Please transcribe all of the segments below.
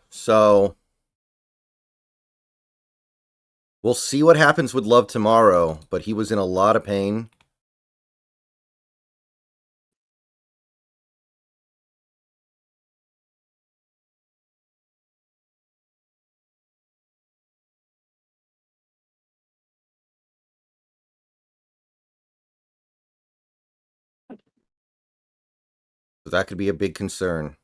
So we'll see what happens with Love tomorrow, but he was in a lot of pain. So that could be a big concern.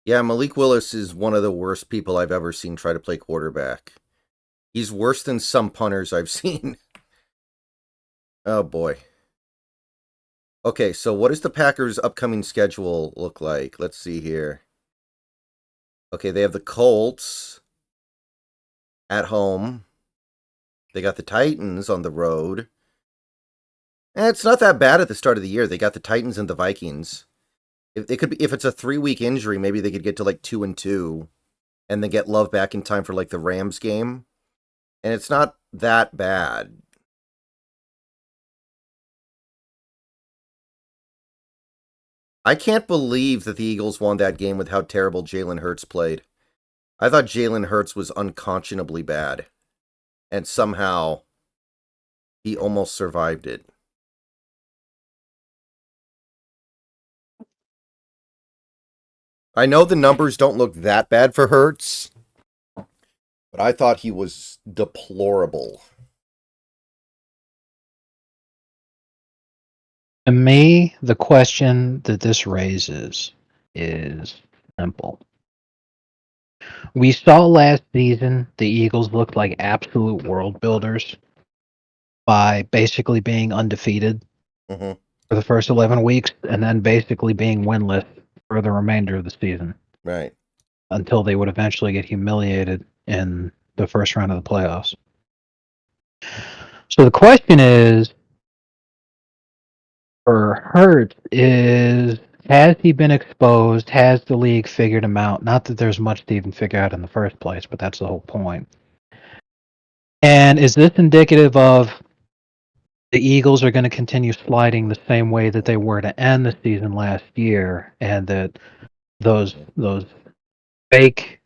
Yeah, Malik Willis is one of the worst people I've ever seen try to play quarterback. He's worse than some punters I've seen. Oh boy. Okay, so what does the Packers' upcoming schedule look like? Let's see here. Okay, they have the Colts at home. They got the Titans on the road. It's not that bad at the start of the year. They got the Titans and the Vikings. If it's a 3-week injury, maybe they could get to like 2-2, and then get Love back in time for like the Rams game. And it's not that bad. I can't believe that the Eagles won that game with how terrible Jalen Hurts played. I thought Jalen Hurts was unconscionably bad, and somehow he almost survived it. I know the numbers don't look that bad for Hurts, but I thought he was deplorable. To me, the question that this raises is simple. We saw last season the Eagles looked like absolute world builders by basically being undefeated Mm-hmm. for the first 11 weeks and then basically being winless for the remainder of the season. Right. Until they would eventually get humiliated in the first round of the playoffs. So the question is, for Hurts, has he been exposed? Has the league figured him out? Not that there's much to even figure out in the first place, but that's the whole point. And is this indicative of the Eagles are going to continue sliding the same way that they were to end the season last year, and that those fake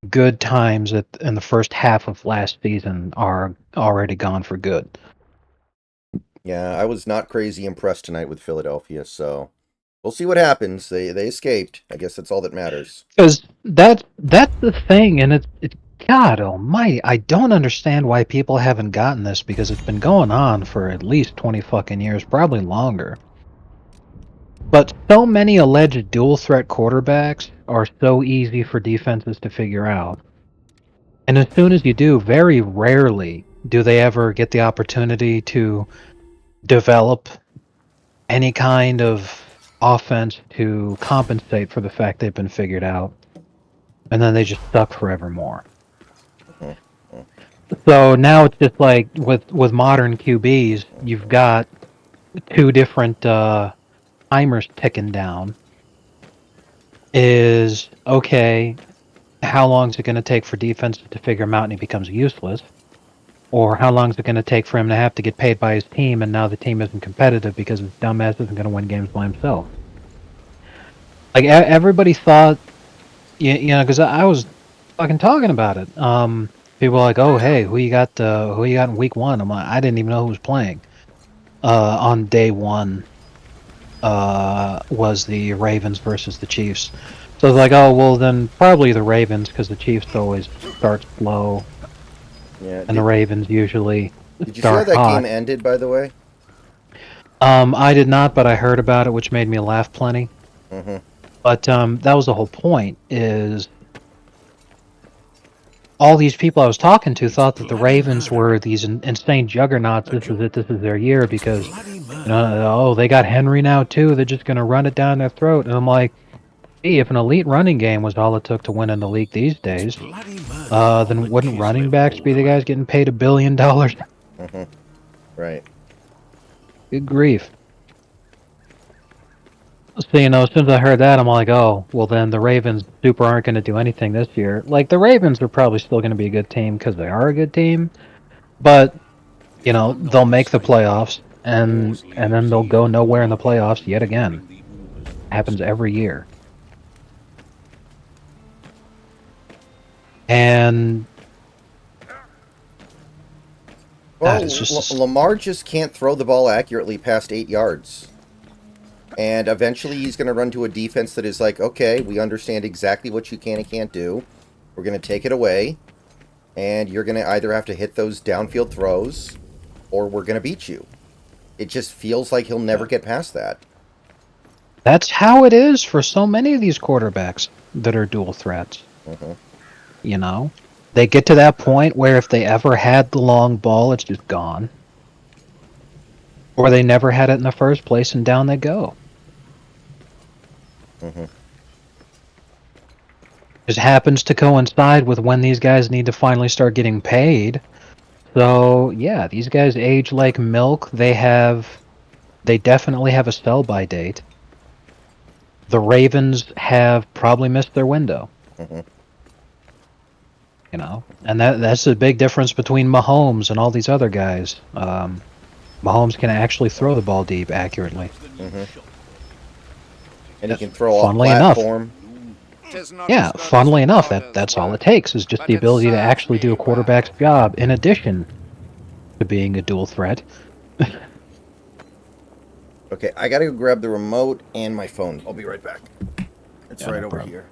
good times in the first half of last season are already gone for good? Yeah, I was not crazy impressed tonight with Philadelphia, so we'll see what happens. They escaped. I guess that's all that matters. Because that's the thing, and it's God Almighty. I don't understand why people haven't gotten this, because it's been going on for at least 20 fucking years, probably longer. But so many alleged dual threat quarterbacks are so easy for defenses to figure out. And as soon as you do, very rarely do they ever get the opportunity to develop any kind of offense to compensate for the fact they've been figured out. And then they just suck forevermore. So now it's just like with modern QBs, you've got two different timers ticking down. Is okay, how long is it going to take for defenses to figure him out and he becomes useless? Or how long is it going to take for him to have to get paid by his team, and now the team isn't competitive because his dumbass isn't going to win games by himself? Like, everybody thought, you know, because I was fucking talking about it. People were like, "Oh, hey, who you got in week one?" I'm like, I didn't even know who was playing. On day one, was the Ravens versus the Chiefs. So I was like, oh, well, then probably the Ravens, because the Chiefs always start slow, Yeah. and the Ravens usually Did you see how start that hot. game ended, by the way? I did not, but I heard about it, which made me laugh plenty. Mm-hmm. But that was the whole point, is all these people I was talking to thought that the Ravens were these insane juggernauts. This is their year, because, you know, oh, they got Henry now too. They're just going to run it down their throat. And I'm like, hey, if an elite running game was all it took to win in the league these days, then wouldn't running backs be the guys getting paid $1 billion? Mm-hmm. Right. Good grief. So, as soon as I heard that, I'm like, oh, well then the Ravens super aren't going to do anything this year. Like, the Ravens are probably still going to be a good team because they are a good team, but, If I'm not they'll make the mistaken, playoffs, and Wars then leaves they'll go even nowhere in the after playoffs yet again. delivering the orders. Happens every year. And God, Well, it's just Lamar just can't throw the ball accurately past 8 yards. And eventually he's going to run to a defense that is like, okay, we understand exactly what you can and can't do. We're going to take it away. And you're going to either have to hit those downfield throws or we're going to beat you. It just feels like he'll never get past that. that's how it is for so many of these quarterbacks that are dual threats. Uh-huh. They get to that point where if they ever had the long ball, it's just gone. Or they never had it in the first place, and down they go. Uh-huh. Just happens to coincide with when these guys need to finally start getting paid. So yeah, these guys age like milk. They definitely have a sell-by date. The Ravens have probably missed their window. Uh-huh. And that's the big difference between Mahomes and all these other guys. Mahomes can actually throw the ball deep accurately. Uh-huh. And he can throw off Funnily enough, platform. yeah, funnily enough, that's all it takes is just the ability to actually do a quarterback's job in addition to being a dual threat. Okay, I gotta go grab the remote and my phone. I'll be right back. It's Yeah, right no over problem. here.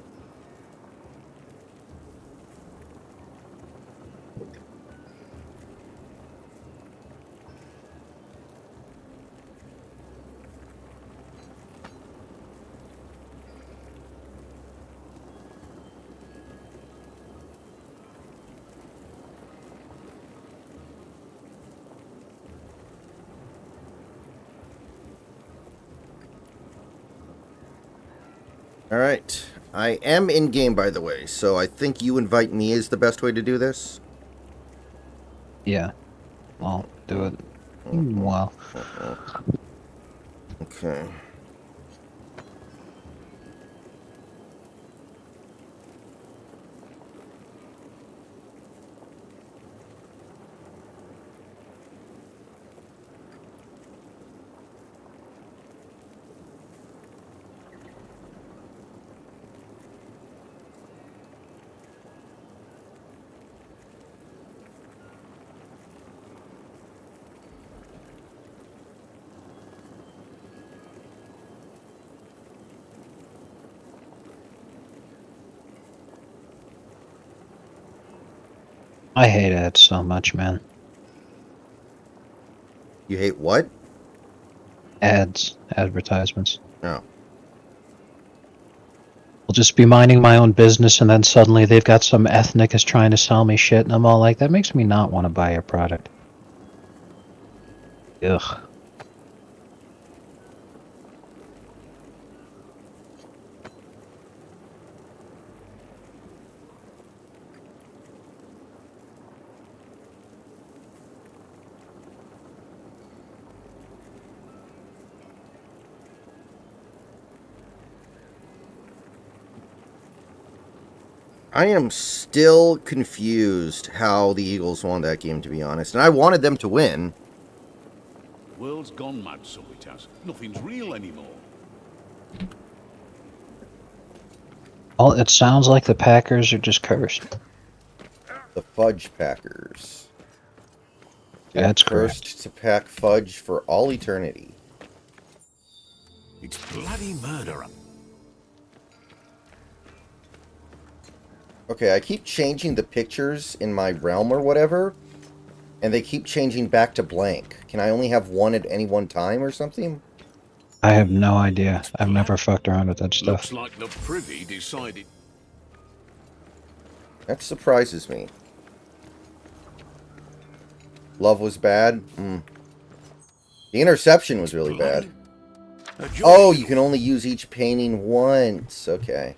Alright. I am in game, by the way, so I think you invite me is the best way to do this. Yeah, I'll do it. Well, Okay. I hate ads so much, man. You hate what? Ads, advertisements. Oh. I'll just be minding my own business, and then suddenly they've got some ethnic is trying to sell me shit, and I'm all like, that makes me not want to buy your product. Ugh. I am still confused how the Eagles won that game, to be honest. And I wanted them to win. The world's gone mad, so it has. Nothing's real anymore. Well, it sounds like the Packers are just cursed. The Fudge Packers. They're That's cursed correct. to pack fudge for all eternity. It's bloody murder. Okay, I keep changing the pictures in my realm or whatever, and they keep changing back to blank. Can I only have one at any one time or something? I have no idea. I've never fucked around with that stuff. Looks like the privy decided. That surprises me. Love was bad? The interception was really bad. Oh, you can only use each painting once. Okay.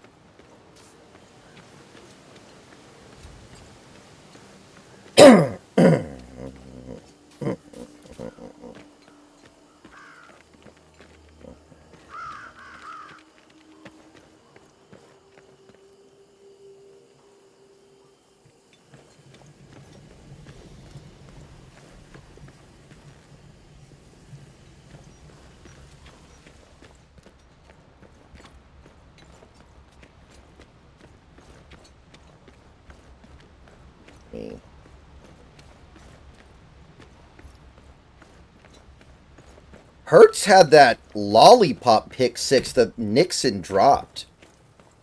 Hertz had that lollipop pick six that Nixon dropped.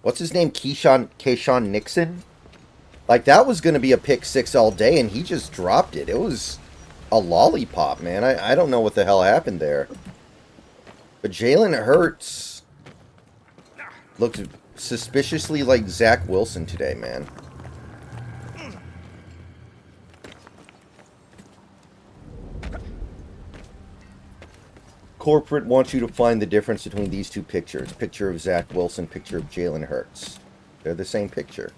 What's his name? Keyshawn Nixon? Like, that was going to be a pick six all day, and he just dropped it. It was a lollipop, man. I don't know what the hell happened there. But Jalen Hurts looked suspiciously like Zach Wilson today, man. Corporate wants you to find the difference between these two pictures. Picture of Zach Wilson, picture of Jalen Hurts. They're the same picture.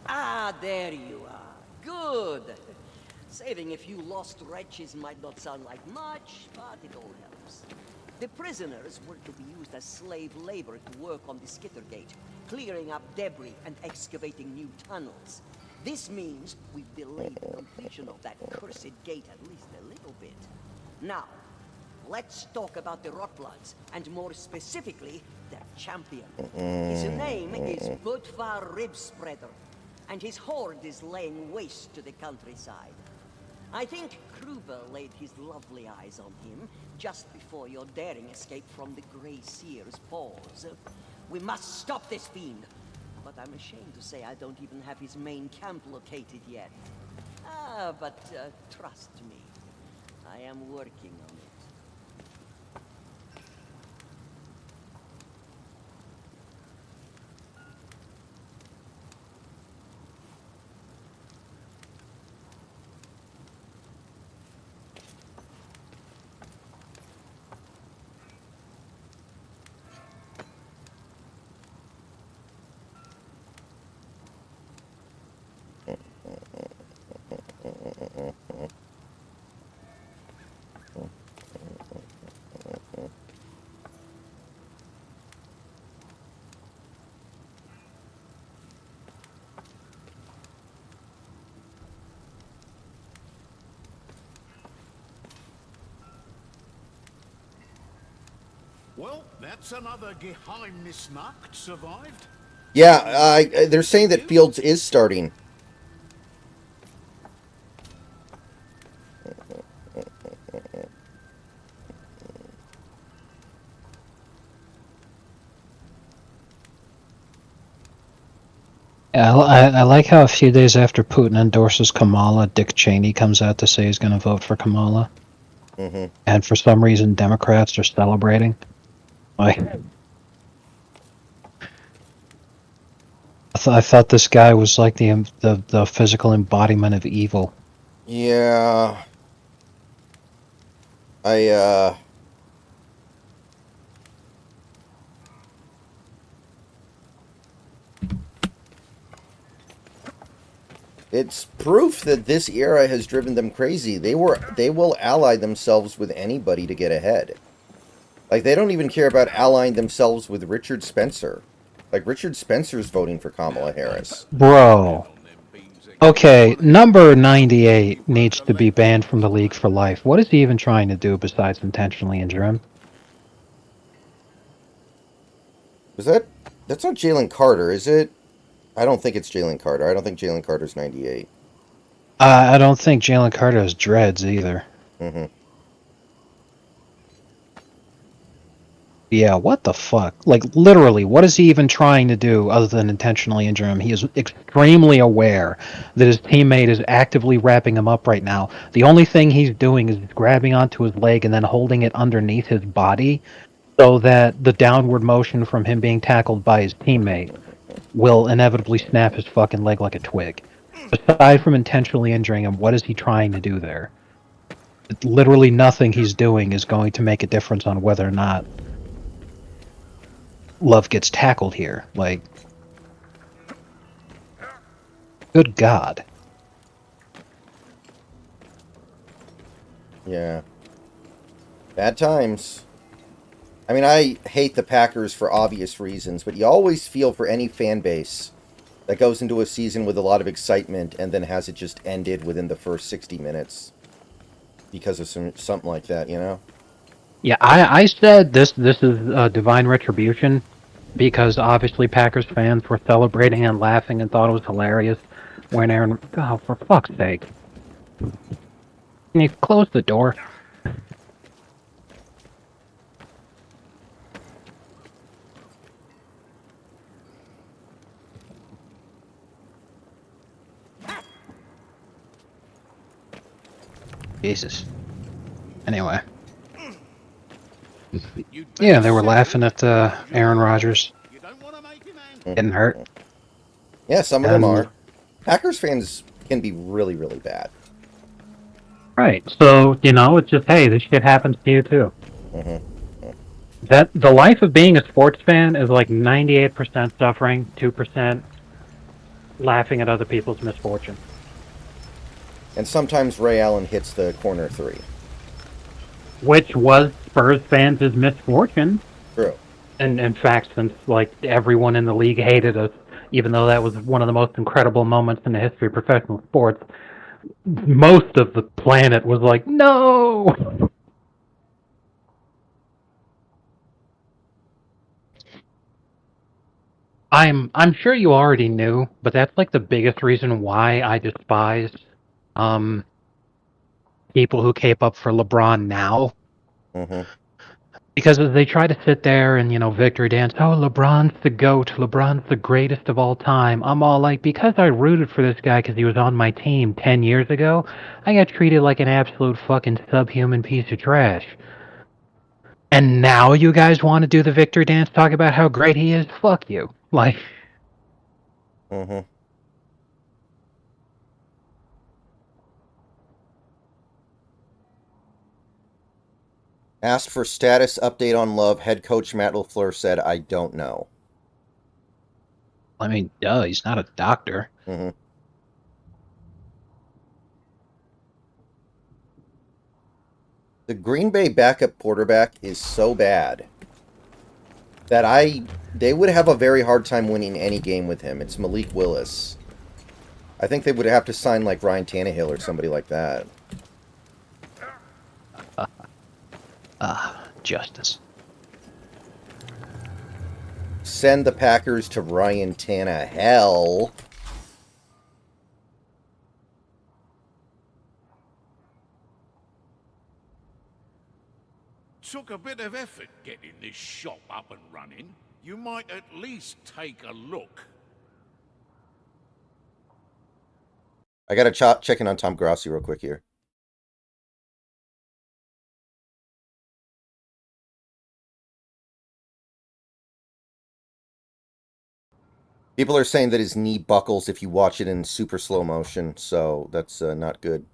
Ah, there you are. Good. Saving a few lost wretches might not sound like much, but it all helps. The prisoners were to be used as slave labor to work on the Skittergate, clearing up debris and excavating new tunnels. This means we've delayed the completion of that cursed gate at least a little bit. Now, let's talk about the Rotbloods, and more specifically, their champion. His name is Budvar Ribspreader, and his horde is laying waste to the countryside. I think Kruber laid his lovely eyes on him just before your daring escape from the Grey Seer's paws. We must stop this fiend, but I'm ashamed to say I don't even have his main camp located yet. But trust me, I am working on it. Well, that's another Geheimnisnacht survived. Yeah, they're saying that Fields is starting. Yeah, I like how a few days after Putin endorses Kamala, Dick Cheney comes out to say he's going to vote for Kamala. Mm-hmm. And for some reason, Democrats are celebrating. Like, I thought this guy was like the physical embodiment of evil. Yeah. It's proof that this era has driven them crazy. They will ally themselves with anybody to get ahead. Like, they don't even care about allying themselves with Richard Spencer. Like, Richard Spencer's voting for Kamala Harris. Bro. Okay, number 98 needs to be banned from the league for life. What is he even trying to do besides intentionally injure him? That's not Jalen Carter, is it? I don't think it's Jalen Carter. I don't think Jalen Carter's 98. I don't think Jalen Carter has dreads either. Mm-hmm. Yeah, what the fuck? Like, literally, what is he even trying to do other than intentionally injure him? He is extremely aware that his teammate is actively wrapping him up right now. The only thing he's doing is grabbing onto his leg and then holding it underneath his body so that the downward motion from him being tackled by his teammate will inevitably snap his fucking leg like a twig. Aside from intentionally injuring him, what is he trying to do there? Literally nothing he's doing is going to make a difference on whether or not Love gets tackled here. Like, good God. Yeah. Bad times. I mean, I hate the Packers for obvious reasons, but you always feel for any fan base that goes into a season with a lot of excitement and then has it just ended within the first 60 minutes because of something like that, you know? Yeah, I said this is divine retribution because obviously Packers fans were celebrating and laughing and thought it was hilarious when Aaron... Oh, for fuck's sake. Can you close the door? Jesus. Anyway, You'd yeah, better they were settle laughing at because Aaron you're Rodgers you don't want to make him angry. getting hurt. Yeah, some of them And are. Packers fans can be really, really bad. right, so it's just hey, this shit happens to you too. Hmm. That the life of being a sports fan is like 98% suffering, 2% laughing at other people's misfortune. And sometimes Ray Allen hits the corner three. Which was Spurs fans' misfortune. True. And in fact, since like everyone in the league hated us, even though that was one of the most incredible moments in the history of professional sports, most of the planet was like, no. I'm sure you already knew, but that's like the biggest reason why I despise um people who cape up for LeBron now. Hmm. Because as they try to sit there and, victory dance, oh, LeBron's the GOAT, LeBron's the greatest of all time. I'm all like, because I rooted for this guy because he was on my team 10 years ago, I got treated like an absolute fucking subhuman piece of trash. And now you guys want to do the victory dance, talk about how great he is? Fuck you. Like, Hmm. Asked for status update on Love. Head coach Matt LaFleur said, I don't know. I mean, duh, he's not a doctor. Hmm. The Green Bay backup quarterback is so bad that they would have a very hard time winning any game with him. It's Malik Willis. I think they would have to sign like Ryan Tannehill or somebody like that. Justice. Send the Packers to Ryan Tannehill. Took a bit of effort getting this shop up and running. You might at least take a look. I got to check in on Tom Grossi real quick here. People are saying that his knee buckles if you watch it in super slow motion, so that's not good.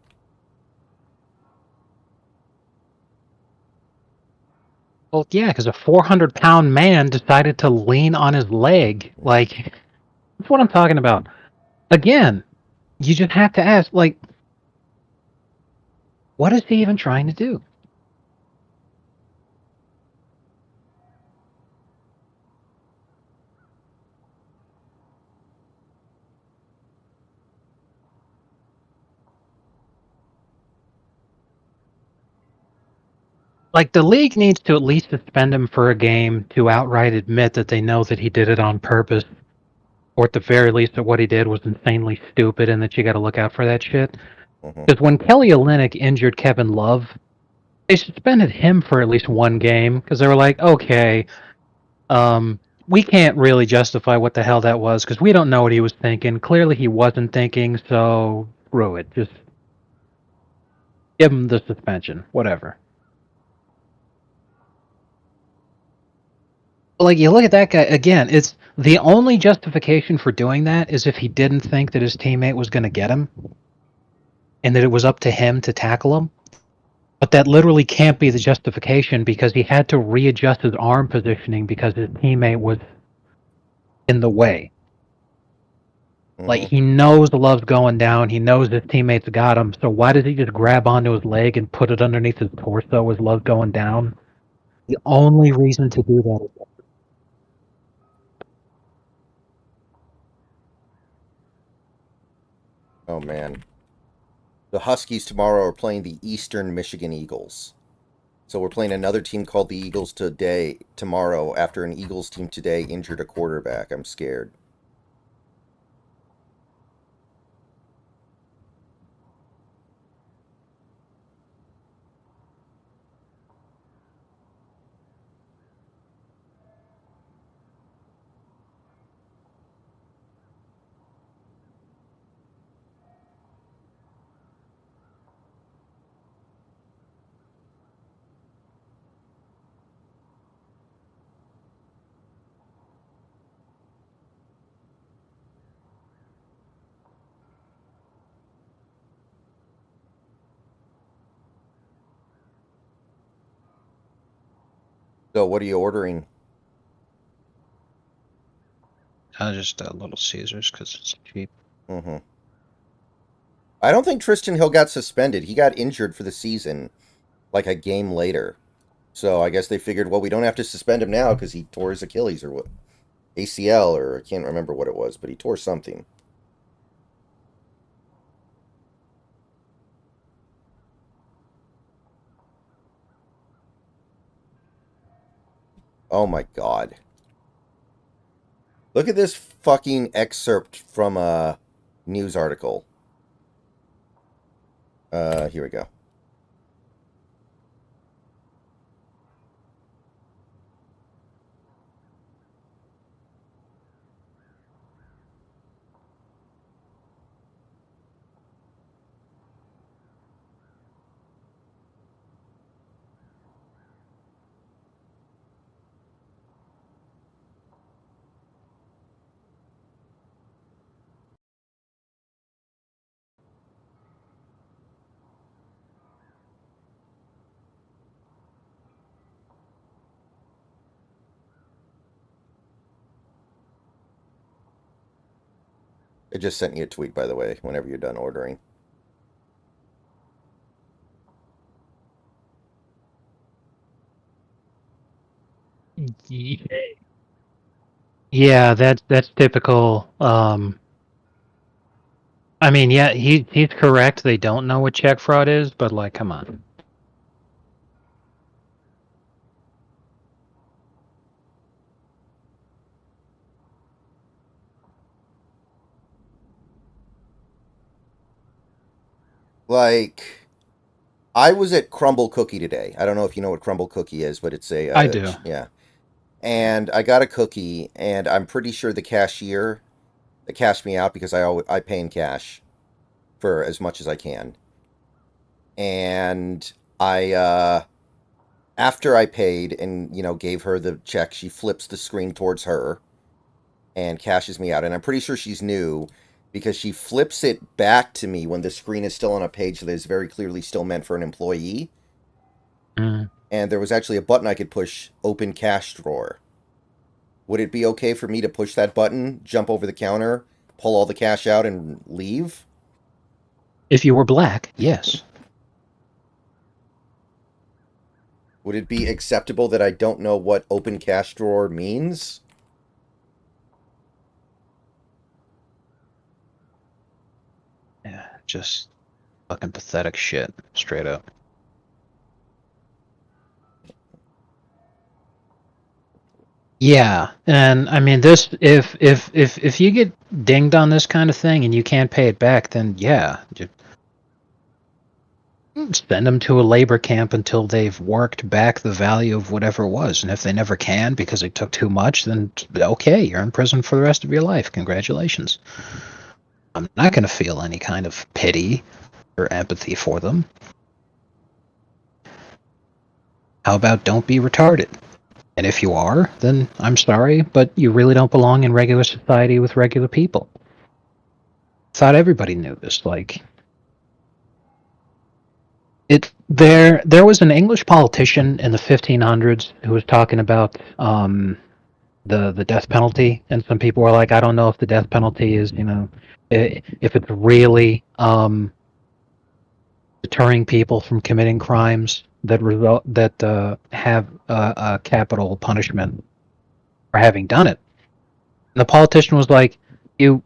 Well, yeah, because a 400-pound man decided to lean on his leg. Like, that's what I'm talking about. Again, you just have to ask, like, what is he even trying to do? Like, the league needs to at least suspend him for a game to outright admit that they know that he did it on purpose, or at the very least that what he did was insanely stupid and that you got to look out for that shit. Hmm. Because when Kelly Olynyk injured Kevin Love, they suspended him for at least one game because they were like, okay, we can't really justify what the hell that was because we don't know what he was thinking. Clearly, he wasn't thinking, so screw it. Just give him the suspension, whatever. Like, you look at that guy again. It's the only justification for doing that is if he didn't think that his teammate was going to get him, and that it was up to him to tackle him. But that literally can't be the justification because he had to readjust his arm positioning because his teammate was in the way. Like, Hmm. he knows the Love's going down. He knows his teammates got him. So why does he just grab onto his leg and put it underneath his torso as Love's going down? The only reason to do that is Oh, man. The Huskies tomorrow are playing the Eastern Michigan Eagles. So we're playing another team called the Eagles tomorrow after an Eagles team today injured a quarterback. I'm scared. So what are you ordering? Just a Little Caesars because it's cheap. Mm-hmm. I don't think Tristan Hill got suspended. He got injured for the season, like a game later. So I guess they figured, well, we don't have to suspend him now because he tore his Achilles or what, ACL, or I can't remember what it was, but he tore something. Oh my god. Look at this fucking excerpt from a news article. Here we go. I just sent you a tweet, by the way, whenever you're done ordering. Yeah, that's typical. I mean, yeah, he's correct. They don't know what check fraud is, but like, come on. Like, I was at Crumble Cookie today. I don't know if you know what Crumble Cookie is, but it's a, I do. yeah. And I got a cookie, and I'm pretty sure the cashier that cashed me out, because I pay in cash for as much as I can. And after I paid and, gave her the check, she flips the screen towards her and cashes me out. And I'm pretty sure she's new because she flips it back to me when the screen is still on a page that is very clearly still meant for an employee. Mm. And there was actually a button I could push, open cash drawer. Would it be okay for me to push that button, jump over the counter, pull all the cash out, and leave? If you were black, yes. Would it be acceptable that I don't know what open cash drawer means? Yeah, just fucking pathetic shit, straight up. Yeah, and I mean this. If you get dinged on this kind of thing and you can't pay it back, then yeah, just send them to a labor camp until they've worked back the value of whatever it was. And if they never can because they took too much, then okay, you're in prison for the rest of your life. Congratulations. I'm not going to feel any kind of pity or empathy for them. How about don't be retarded? And if you are, then I'm sorry, but you really don't belong in regular society with regular people. Thought everybody knew this. Like, there was an English politician in the 1500s who was talking about the death penalty, and some people were like, I don't know if the death penalty is, if it's really deterring people from committing crimes that have a capital punishment for having done it. And the politician was like, you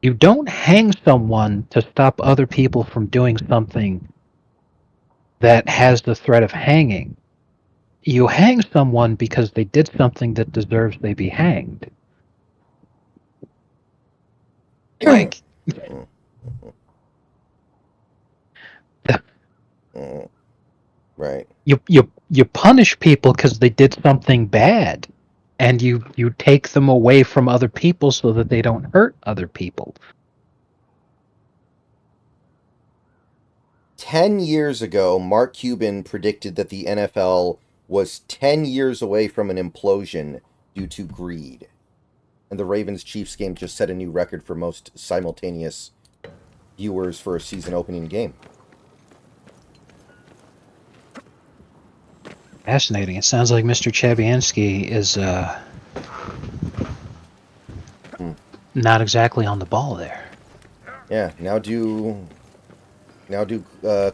you don't hang someone to stop other people from doing something that has the threat of hanging. You hang someone because they did something that deserves they be hanged. Like, Right. you punish people because they did something bad, and you take them away from other people so that they don't hurt other people. 10 years ago, Mark Cuban predicted that the NFL was 10 years away from an implosion due to greed. And the Ravens-Chiefs game just set a new record for most simultaneous viewers for a season opening game. Fascinating. It sounds like Mr. Chabiansky is not exactly on the ball there. Yeah, now do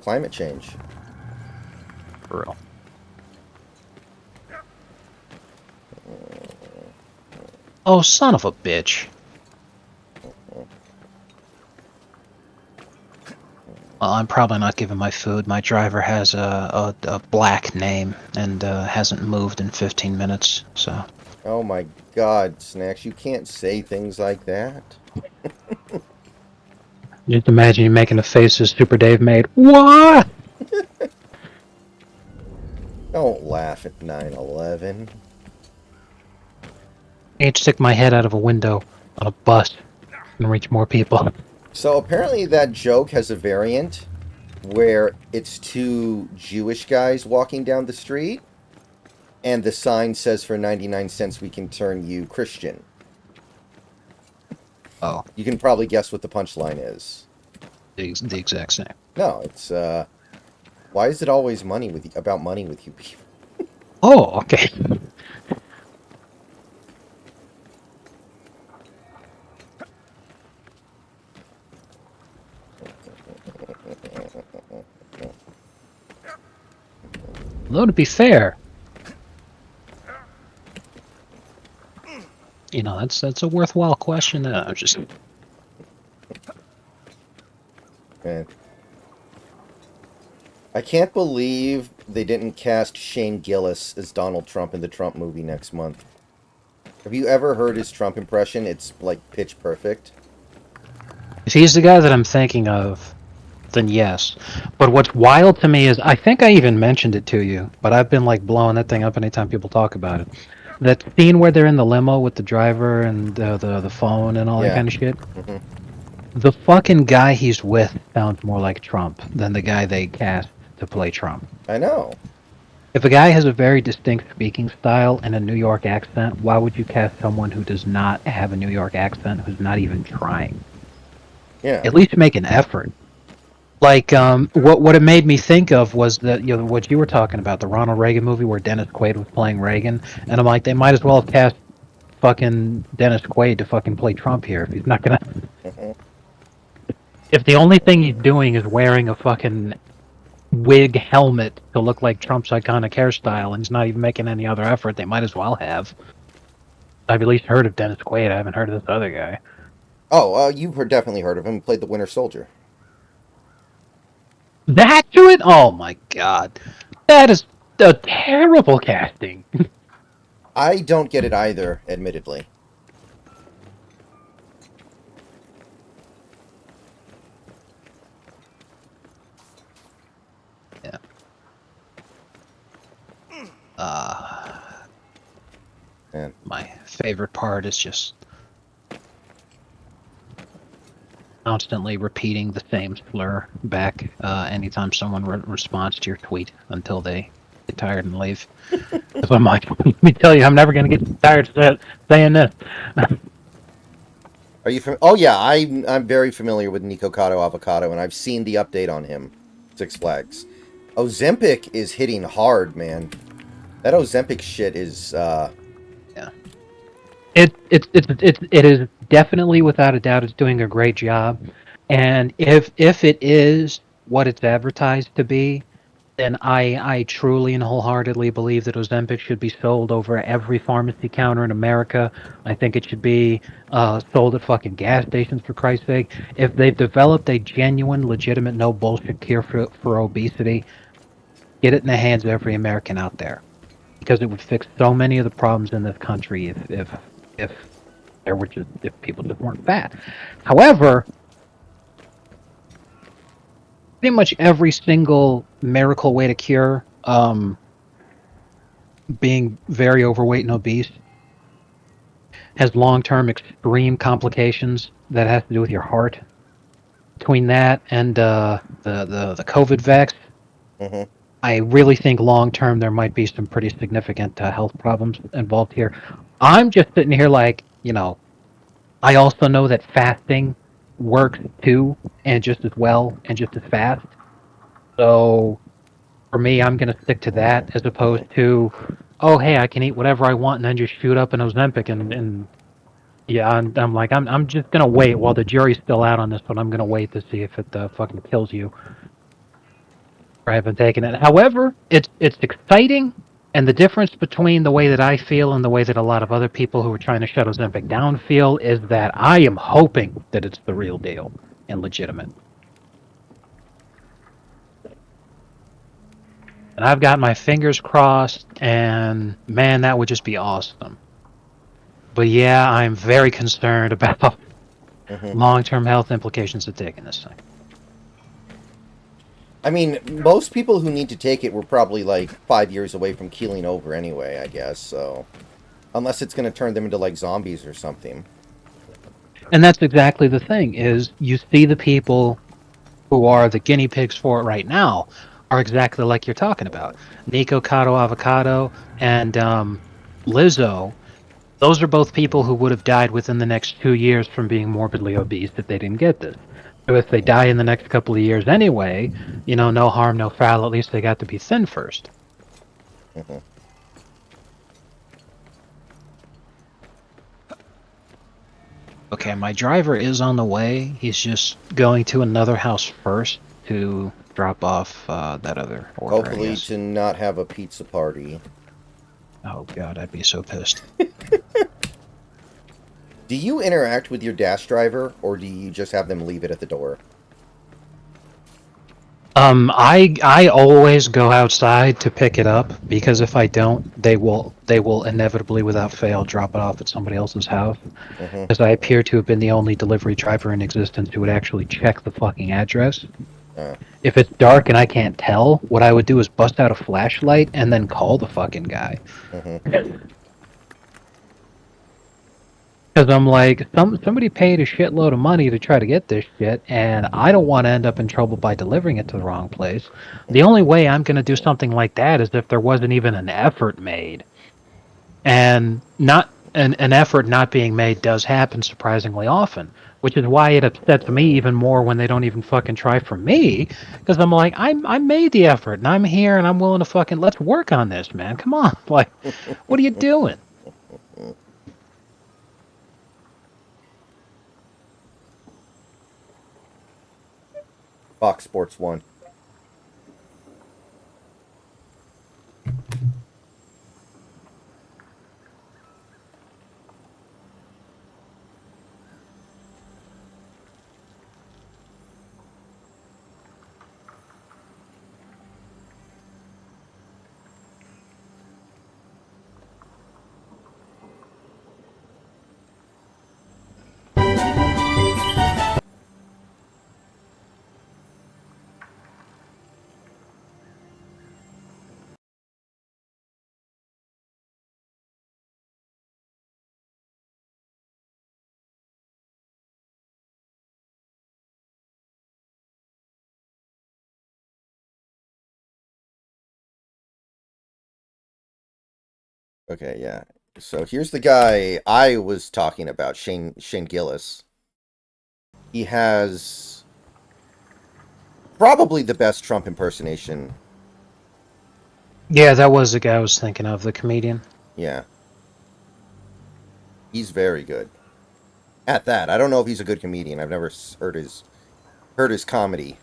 climate change. For real. Oh, son of a bitch. Well, I'm probably not giving my food. My driver has a black name and hasn't moved in 15 minutes, so... Oh my God, Snacks, you can't say things like that. Just imagine you making the faces Super Dave made. What? Don't laugh at 9/11. I need to stick my head out of a window on a bus and reach more people. So apparently that joke has a variant where it's two Jewish guys walking down the street, and the sign says for 99 cents we can turn you Christian. Oh, You can probably guess what the punchline is. the exact same. No, it's why is it always about money with you people? Oh, okay. Though to be fair, you know, that's a worthwhile question. I'm just Man. I can't believe they didn't cast Shane Gillis as Donald Trump in the Trump movie next month. Have you ever heard his Trump impression? It's like pitch perfect. if he's the guy that I'm thinking of, then yes. But what's wild to me is I think I even mentioned it to you, but I've been like blowing that thing up anytime people talk about it. That scene where they're in the limo with the driver and the phone and all that Yeah. kind of shit. hmm The fucking guy he's with sounds more like Trump than the guy they cast to play Trump. I know. If a guy has a very distinct speaking style and a New York accent, why would you cast someone who does not have a New York accent, who's not even trying? Yeah. At least make an effort. Like, what it made me think of was that, you know, what you were talking about, the Ronald Reagan movie where Dennis Quaid was playing Reagan, and I'm like, they might as well have cast fucking Dennis Quaid to fucking play Trump here if he's not gonna. hmm If the only thing he's doing is wearing a fucking wig helmet to look like Trump's iconic hairstyle, and he's not even making any other effort, they might as well have. I've at least heard of Dennis Quaid. I haven't heard of this other guy. Oh, you've definitely heard of him. He played the Winter Soldier. That to it? Oh my god, that is a terrible casting. I don't get it either, admittedly. Yeah. Man. My favorite part is just constantly repeating the same slur back anytime someone responds to your tweet until they get tired and leave. So I'm like, let me tell you, I'm never going to get tired of saying this. Are you? Oh yeah, I'm very familiar with Nikocado Avocado, and I've seen the update on him. Six Flags. Ozempic is hitting hard, man. That Ozempic shit is. Yeah. It is definitely, without a doubt, it's doing a great job. And if it is what it's advertised to be, then I truly and wholeheartedly believe that Ozempic should be sold over every pharmacy counter in America. I think it should be sold at fucking gas stations, for Christ's sake. If they've developed a genuine, legitimate, no bullshit cure for obesity, get it in the hands of every American out there, because it would fix so many of the problems in this country if there were just if people just weren't fat. However, pretty much every single miracle way to cure being very overweight and obese has long-term extreme complications that has to do with your heart. Between that and the COVID vax, hmm I really think long-term there might be some pretty significant health problems involved here. I'm just sitting here like, you know, I also know that fasting works too, and just as well, and just as fast. So for me, I'm gonna stick to that as opposed to, oh hey, I can eat whatever I want and then just shoot up an Ozempic and yeah, I'm like I'm just gonna wait while the jury's still out on this, but I'm gonna wait to see if it fucking kills you. I haven't taken it. However, it's exciting, and the difference between the way that I feel and the way that a lot of other people who are trying to shut Ozempic down feel is that I am hoping that it's the real deal and legitimate. And I've got my fingers crossed, and man, that would just be awesome. But yeah, I'm very concerned about long-term health implications of taking this thing. I mean, most people who need to take it were probably like 5 years away from keeling over anyway, I guess, so... Unless it's going to turn them into like zombies or something. And that's exactly the thing, is you see the people who are the guinea pigs for it right now are exactly like you're talking about. Nico Cotto Avocado and Lizzo, those are both people who would have died within the next 2 years from being morbidly obese if they didn't get this. So if they die in the next couple of years anyway, you know, no harm, no foul, at least they got to be thin first. Okay, my driver is on the way. He's just going to another house first to drop off that other order. Hopefully to not have a pizza party. Oh god, I'd be so pissed. Do you interact with your dash driver, or do you just have them leave it at the door? I always go outside to pick it up, because if I don't, they will inevitably, without fail, drop it off at somebody else's house. Because I appear to have been the only delivery driver in existence who would actually check the fucking address. If it's dark and I can't tell, what I would do is bust out a flashlight and then call the fucking guy. Because I'm like, somebody paid a shitload of money to try to get this shit, and I don't want to end up in trouble by delivering it to the wrong place. The only way I'm going to do something like that is if there wasn't even an effort made. And not an effort not being made does happen surprisingly often, which is why it upsets me even more when they don't even fucking try for me, because I'm like, I made the effort, and I'm here, and I'm willing to fucking, let's work on this, man. Come on. Like, what are you doing? Fox Sports 1. Okay, yeah. So here's the guy I was talking about, Shane Gillis. He has probably the best Trump impersonation. Yeah, that was the guy I was thinking of, the comedian. Yeah. He's very good at that. I don't know if he's a good comedian. I've never heard his comedy.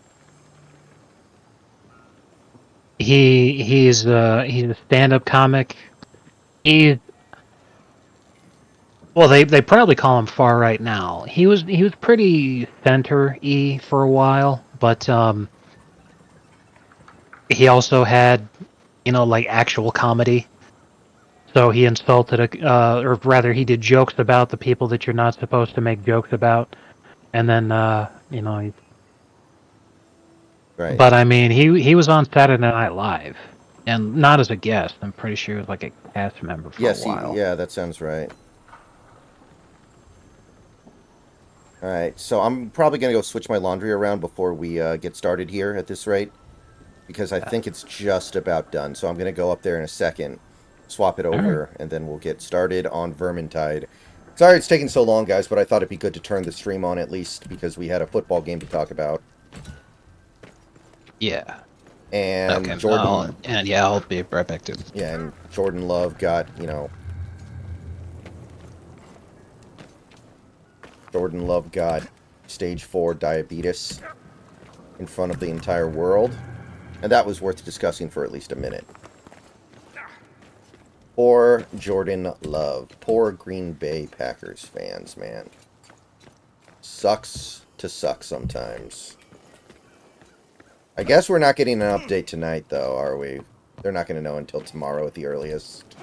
He's a stand-up comic. Well, they probably call him far right now. He was pretty center-y for a while, but he also had, you know, like actual comedy. So he insulted or rather, he did jokes about the people that you're not supposed to make jokes about, and then you know. Right. But I mean, he was on Saturday Night Live, and not as a guest. I'm pretty sure he was like a cast member for a while. Yeah, that sounds right. Alright, so I'm probably going to go switch my laundry around before we get started here at this rate. Because I think it's just about done. So I'm going to go up there in a second, swap it over, and then we'll get started on Vermintide. Sorry it's taking so long, guys, but I thought it'd be good to turn the stream on at least because we had a football game to talk about. Yeah. And Okay. Jordan, And yeah, I'll be right back too. yeah, and Jordan Love got, Jordan Love got stage 4 diabetes in front of the entire world. And that was worth discussing for at least a minute. Poor Jordan Love. Poor Green Bay Packers fans, man. Sucks to suck sometimes. I guess we're not getting an update tonight, though, are we? They're not going to know until tomorrow at the earliest.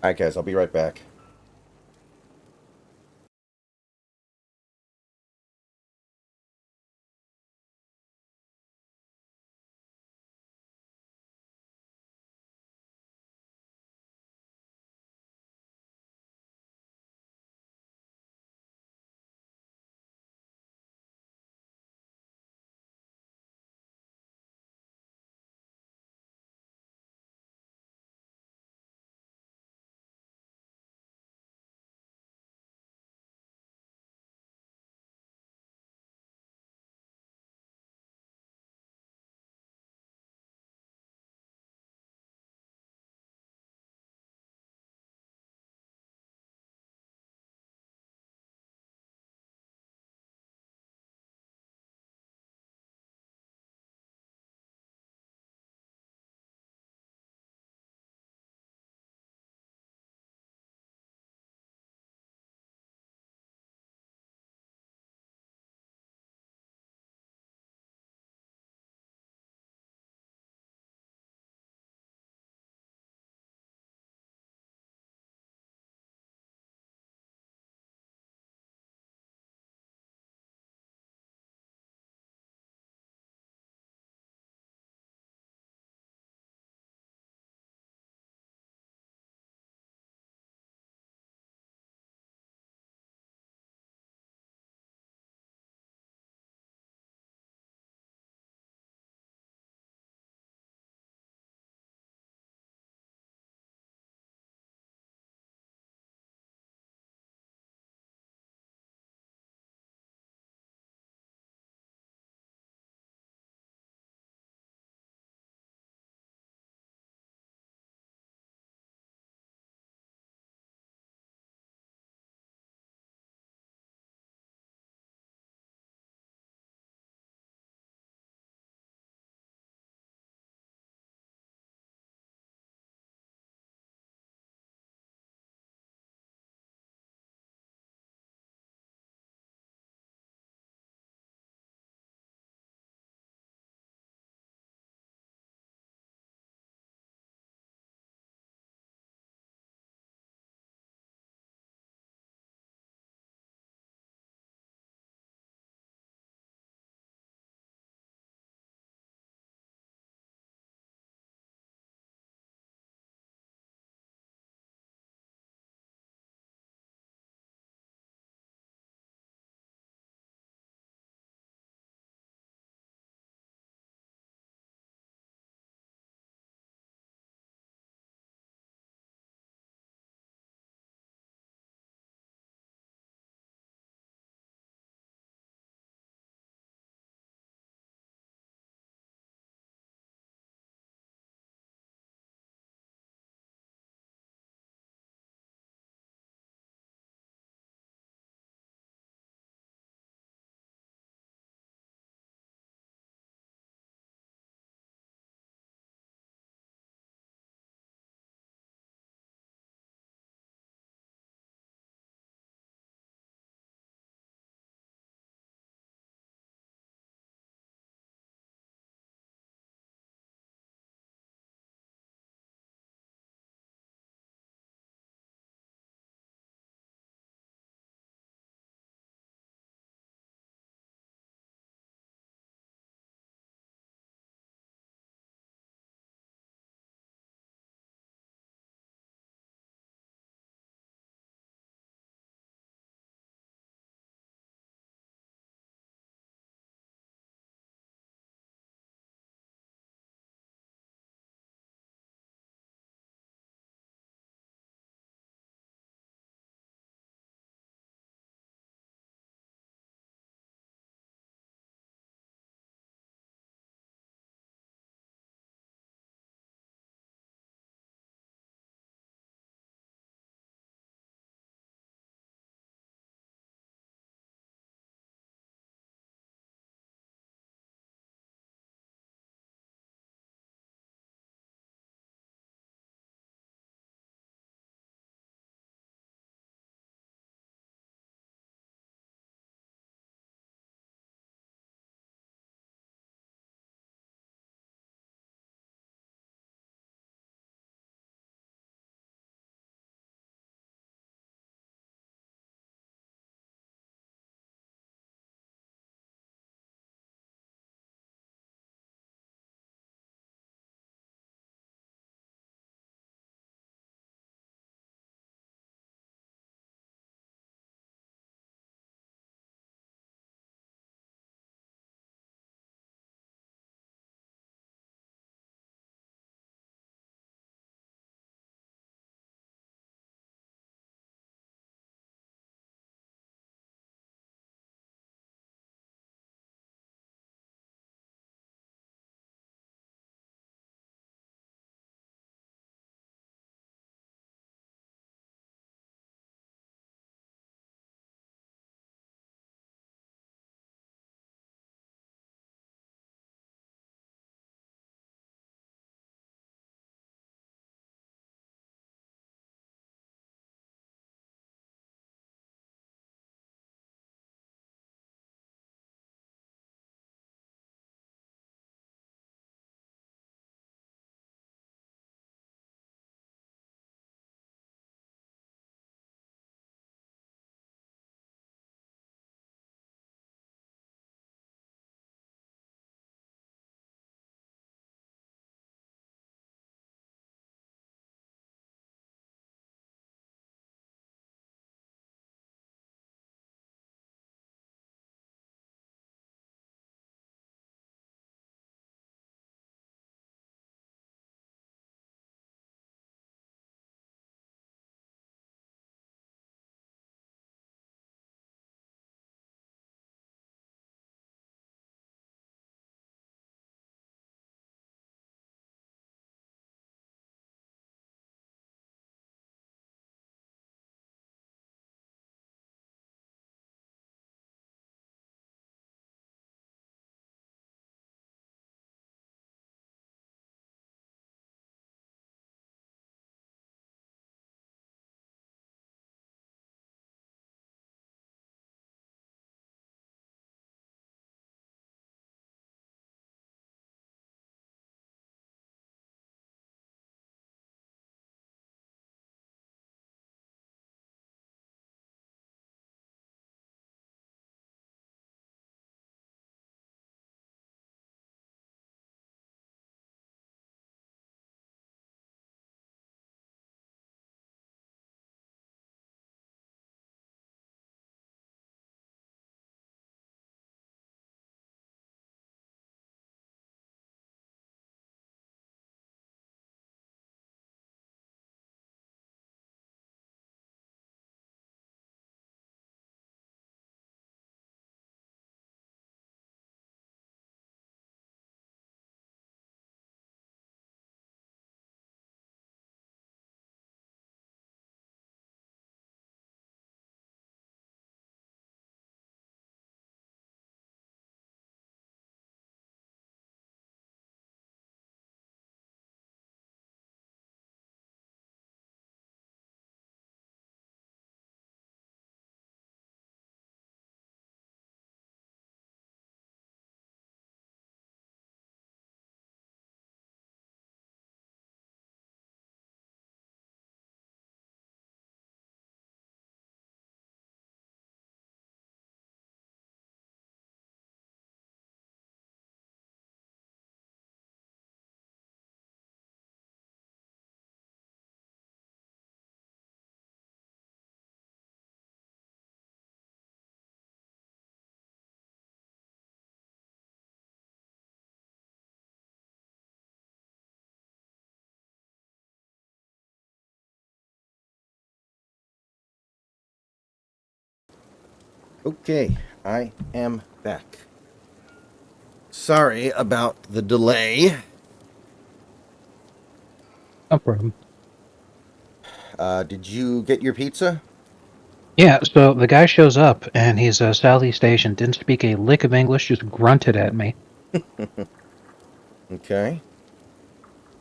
Alright, guys, I'll be right back. Okay, I am back. Sorry about the delay. No problem. Did you get your pizza? Yeah, so the guy shows up, and he's Southeast Asian, didn't speak a lick of English, just grunted at me. Okay.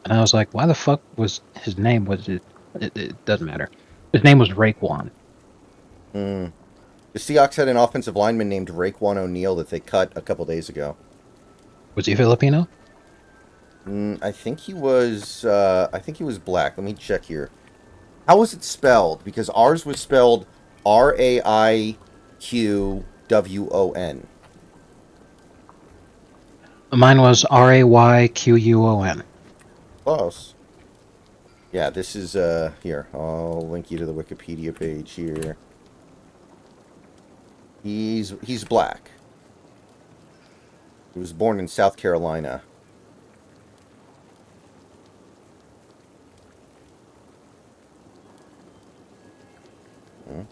And I was like, why the fuck was his name? It doesn't matter. His name was Raekwon. Hmm. The Seahawks had an offensive lineman named Raekwon O'Neal that they cut a couple days ago. Was he Filipino? I think he was. I think he was black. Let me check here. How was it spelled? Because ours was spelled Raiqwon. Mine was Rayquon. Close. Yeah, this is here. I'll link you to the Wikipedia page here. He's black. He was born in South Carolina. Hmm.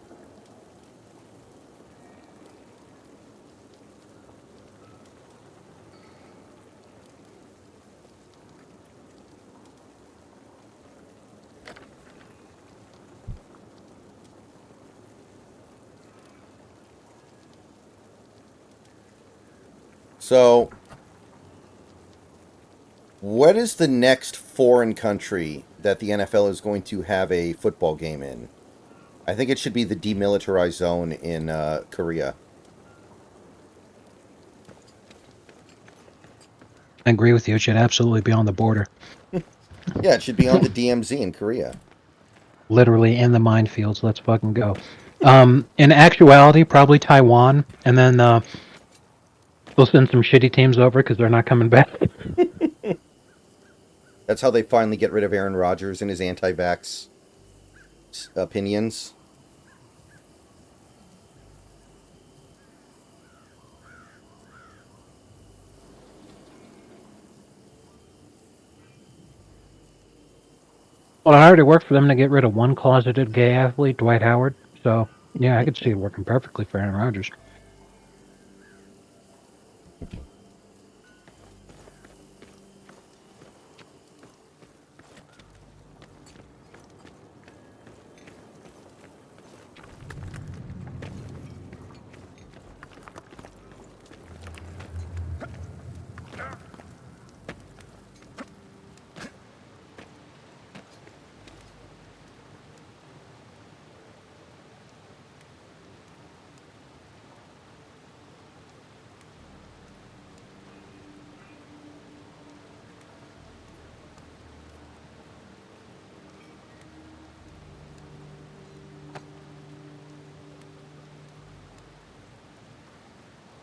So, what is the next foreign country that the NFL is going to have a football game in? I think it should be the demilitarized zone in Korea. I agree with you. It should absolutely be on the border. Yeah, it should be on the DMZ in Korea. Literally in the minefields. Let's fucking go. In actuality, probably Taiwan, and then they'll send some shitty teams over because they're not coming back. That's how they finally get rid of Aaron Rodgers and his anti-vax opinions. Well, it already worked for them to get rid of one closeted gay athlete, Dwight Howard. So, yeah, I could see it working perfectly for Aaron Rodgers.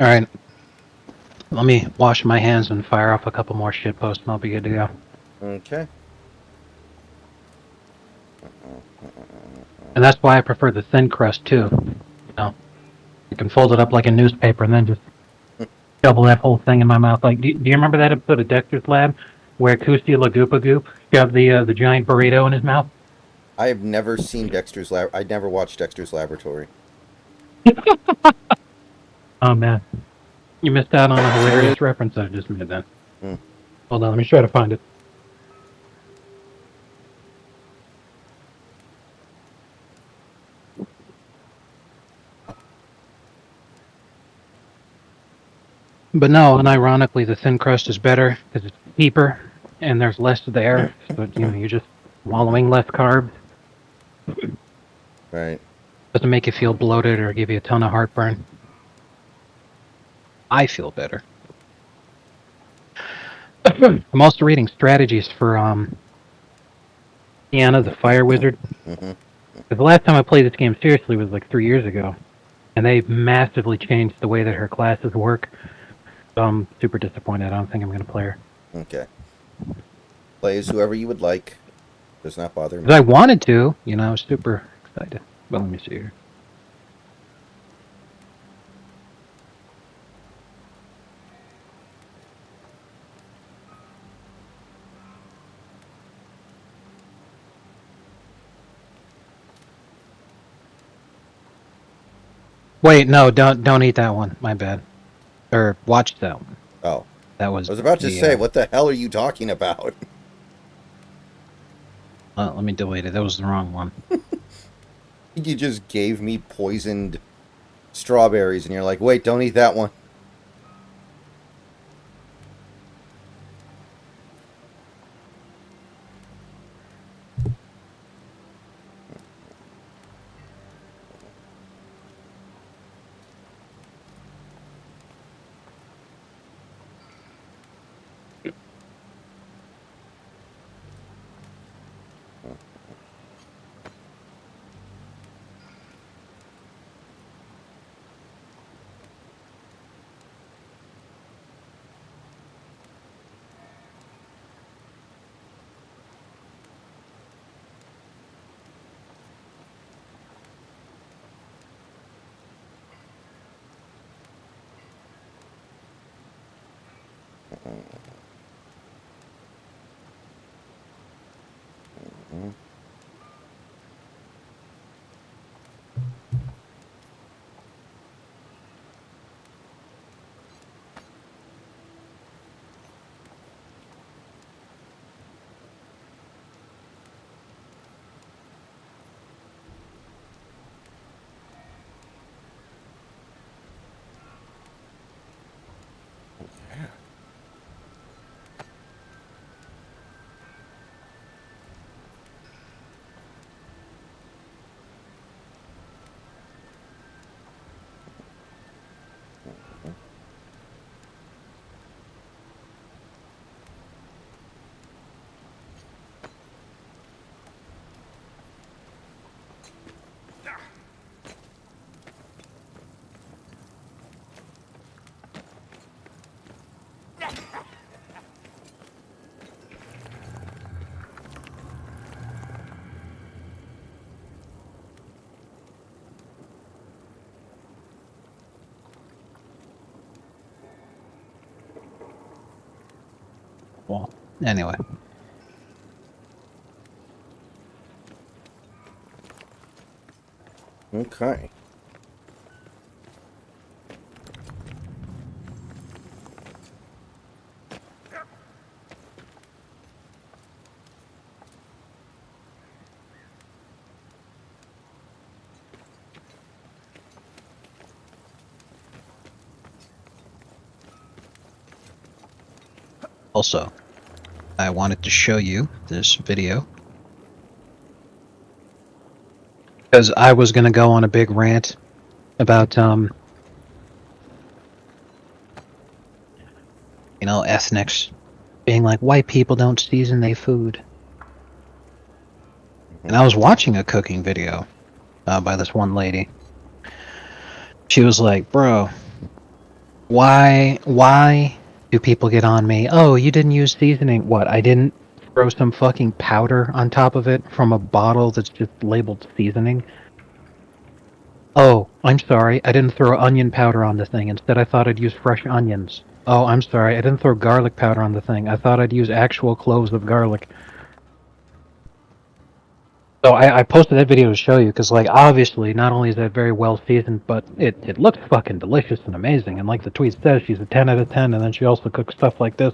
All right. Let me wash my hands and fire off a couple more shitposts, and I'll be good to go. Okay. And that's why I prefer the thin crust, too. You know, you can fold it up like a newspaper and then just double that whole thing in my mouth. Like, do you remember that episode of Dexter's Lab where Koosty Lagoopa Goop shoved the giant burrito in his mouth? I have never seen Dexter's Lab. I never watched Dexter's Laboratory. Oh, man. You missed out on a hilarious reference I just made then. Hmm. Hold on, let me try to find it. But no, unironically, the thin crust is better because it's deeper and there's less there. So, you're just swallowing less carbs. Right. Doesn't make you feel bloated or give you a ton of heartburn. I feel better. I'm also reading strategies for Tiana the Fire Wizard. Mm-hmm. Because the last time I played this game seriously was like 3 years ago, and they massively changed the way that her classes work. So I'm super disappointed. I don't think I'm going to play her. Okay. Play as whoever you would like. Does not bother me. Because I wanted to, I was super excited. But let me see here. Wait, no, don't eat that one. My bad. Or watch that one. Oh. That was I was about to the. say, what the hell are you talking about? Let me delete it. That was the wrong one. You just gave me poisoned strawberries, and you're like, wait, don't eat that one. Well, anyway. Okay. Also, I wanted to show you this video because I was gonna go on a big rant about ethnics being like white people don't season their food. And I was watching a cooking video by this one lady. She was like, "Bro, why do people get on me? Oh, you didn't use seasoning. What? I didn't throw some fucking powder on top of it from a bottle that's just labeled seasoning. Oh, I'm sorry. I didn't throw onion powder on the thing. Instead, I thought I'd use fresh onions. Oh, I'm sorry. I didn't throw garlic powder on the thing. I thought I'd use actual cloves of garlic." So I posted that video to show you because, like, obviously, not only is that very well seasoned, but it looks fucking delicious and amazing. And like the tweet says, she's a 10 out of 10, and then she also cooks stuff like this.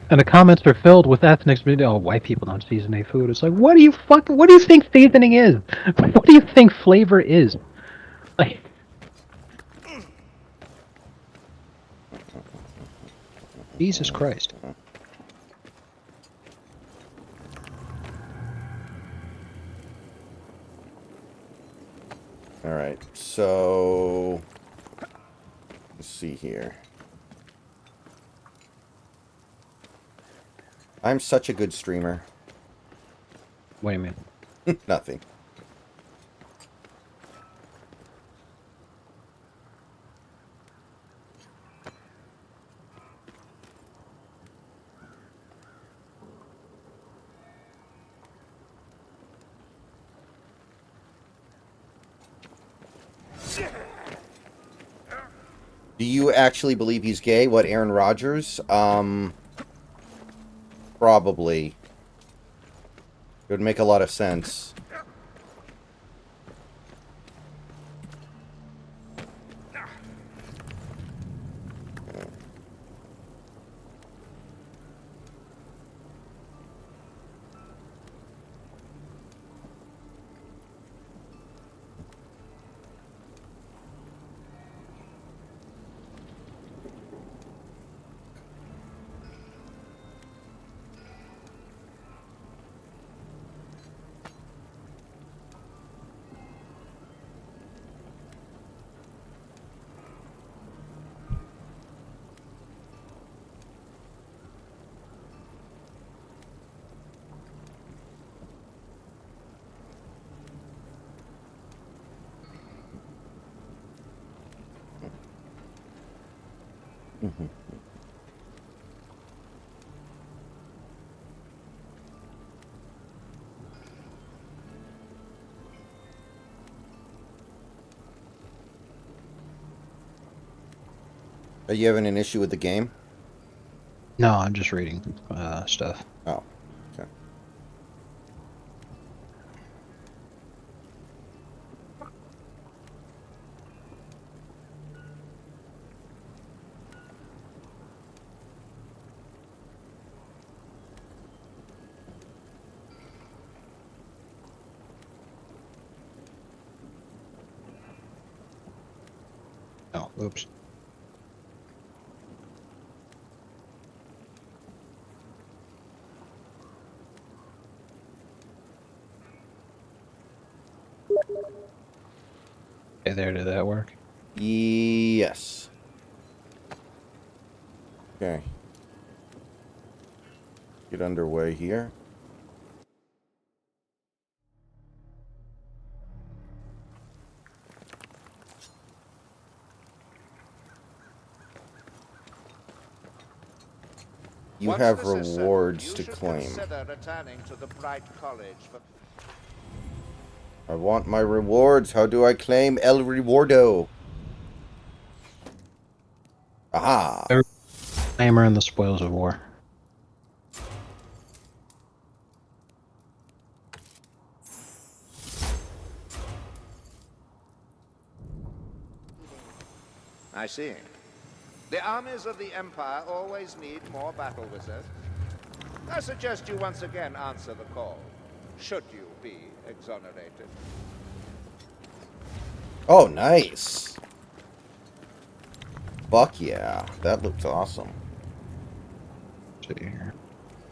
And the comments are filled with ethnics. Oh, white people don't season their food. It's like, what do you think seasoning is? What do you think flavor is? Like, Jesus Christ. All right. So let's see here. I'm such a good streamer. What do you mean? Nothing. Do you actually believe he's gay? What, Aaron Rodgers? Probably. It would make a lot of sense. Are you having an issue with the game? No, I'm just reading stuff. Oh, okay. Oh, oops. Okay, there, did that work? Yes. Okay. Get underway here. You Once have this is settled, rewards you to should claim. consider returning to the Bright College for... I want my rewards. How do I claim El Rewardo? Aha! Hammer and the Spoils of War. I see. The armies of the Empire always need more battle wizards. I suggest you once again answer the call, should you be exonerated. Oh, nice. Fuck yeah. That looks awesome. See here.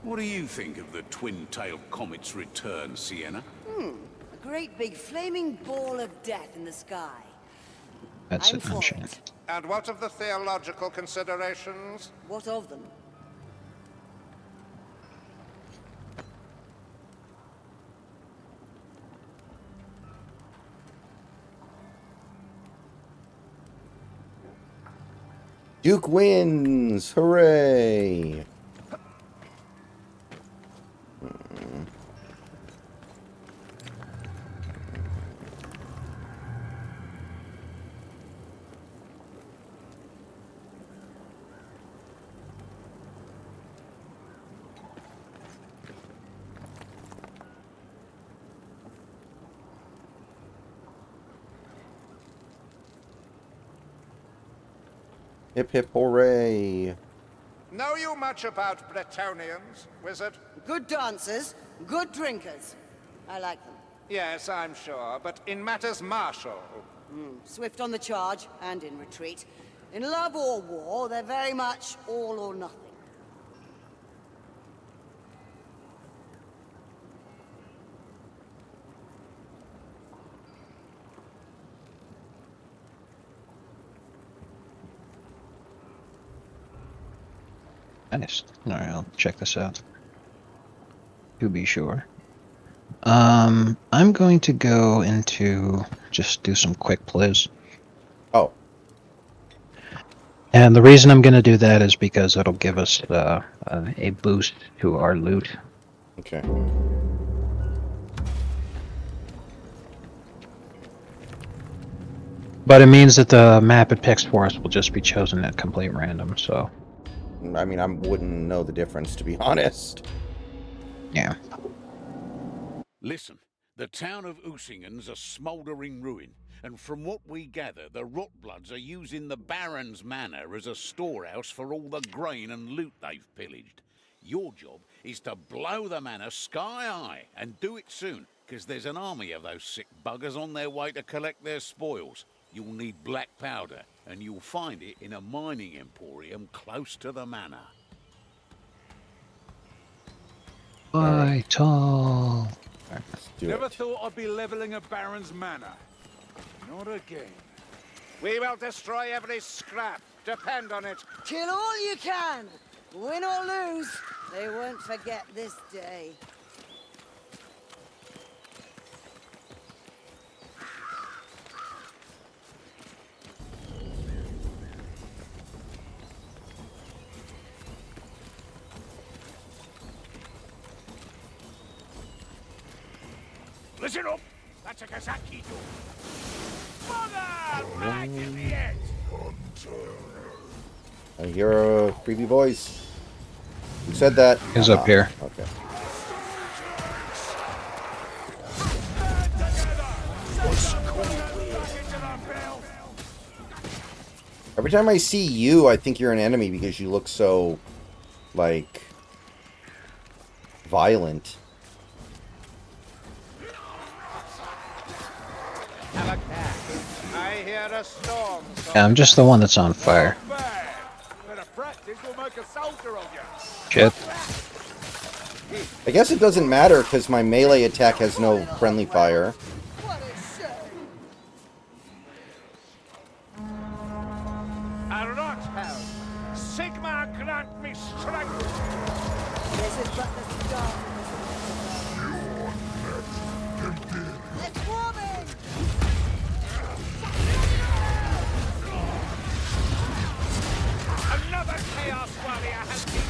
What do you think of the twin-tailed comet's return, Sienna? A great big flaming ball of death in the sky. That's I'm it. for Shit. it. And what of the theological considerations? What of them? Duke wins! Hooray! Hip hip hooray! Know you much about Bretonnians, wizard? Good dancers, good drinkers. I like them. Yes, I'm sure, but in matters martial... Swift on the charge and in retreat. In love or war, they're very much all or nothing. Nice. Alright, I'll check this out. To be sure. I'm going to go into just do some quick plays. Oh, And the reason I'm going to do that is because it'll give us a boost to our loot. okay. But it means that the map it picks for us will just be chosen at complete random, so I mean, I wouldn't know the difference, to be honest. yeah. Listen, the town of Usingen's a smouldering ruin, and from what we gather, the Rotbloods are using the Baron's Manor as a storehouse for all the grain and loot they've pillaged. Your job is to blow the manor sky high, and do it soon, because there's an army of those sick buggers on their way to collect their spoils. You'll need black powder, and you'll find it in a mining emporium close to the manor. Vital. Let's do Never it. thought I'd be leveling a Baron's Manor. Not again. We will destroy every scrap, depend on it. Kill all you can! Win or lose, they won't forget this day. Listen up! That's a Kazaki door. Mother! Back in the head! I hear a creepy voice. Who said that? He's up here. Okay. Every time I see you, I think you're an enemy because you look so, like, violent. I hear a storm. Yeah, I'm just the one that's on fire. Better practice will make a soldier of you. Shit. I guess it doesn't matter because my melee attack has no friendly fire. A rot hell. Sigma grant me strength. This is but the start. It's warming! Another chaos warrior has been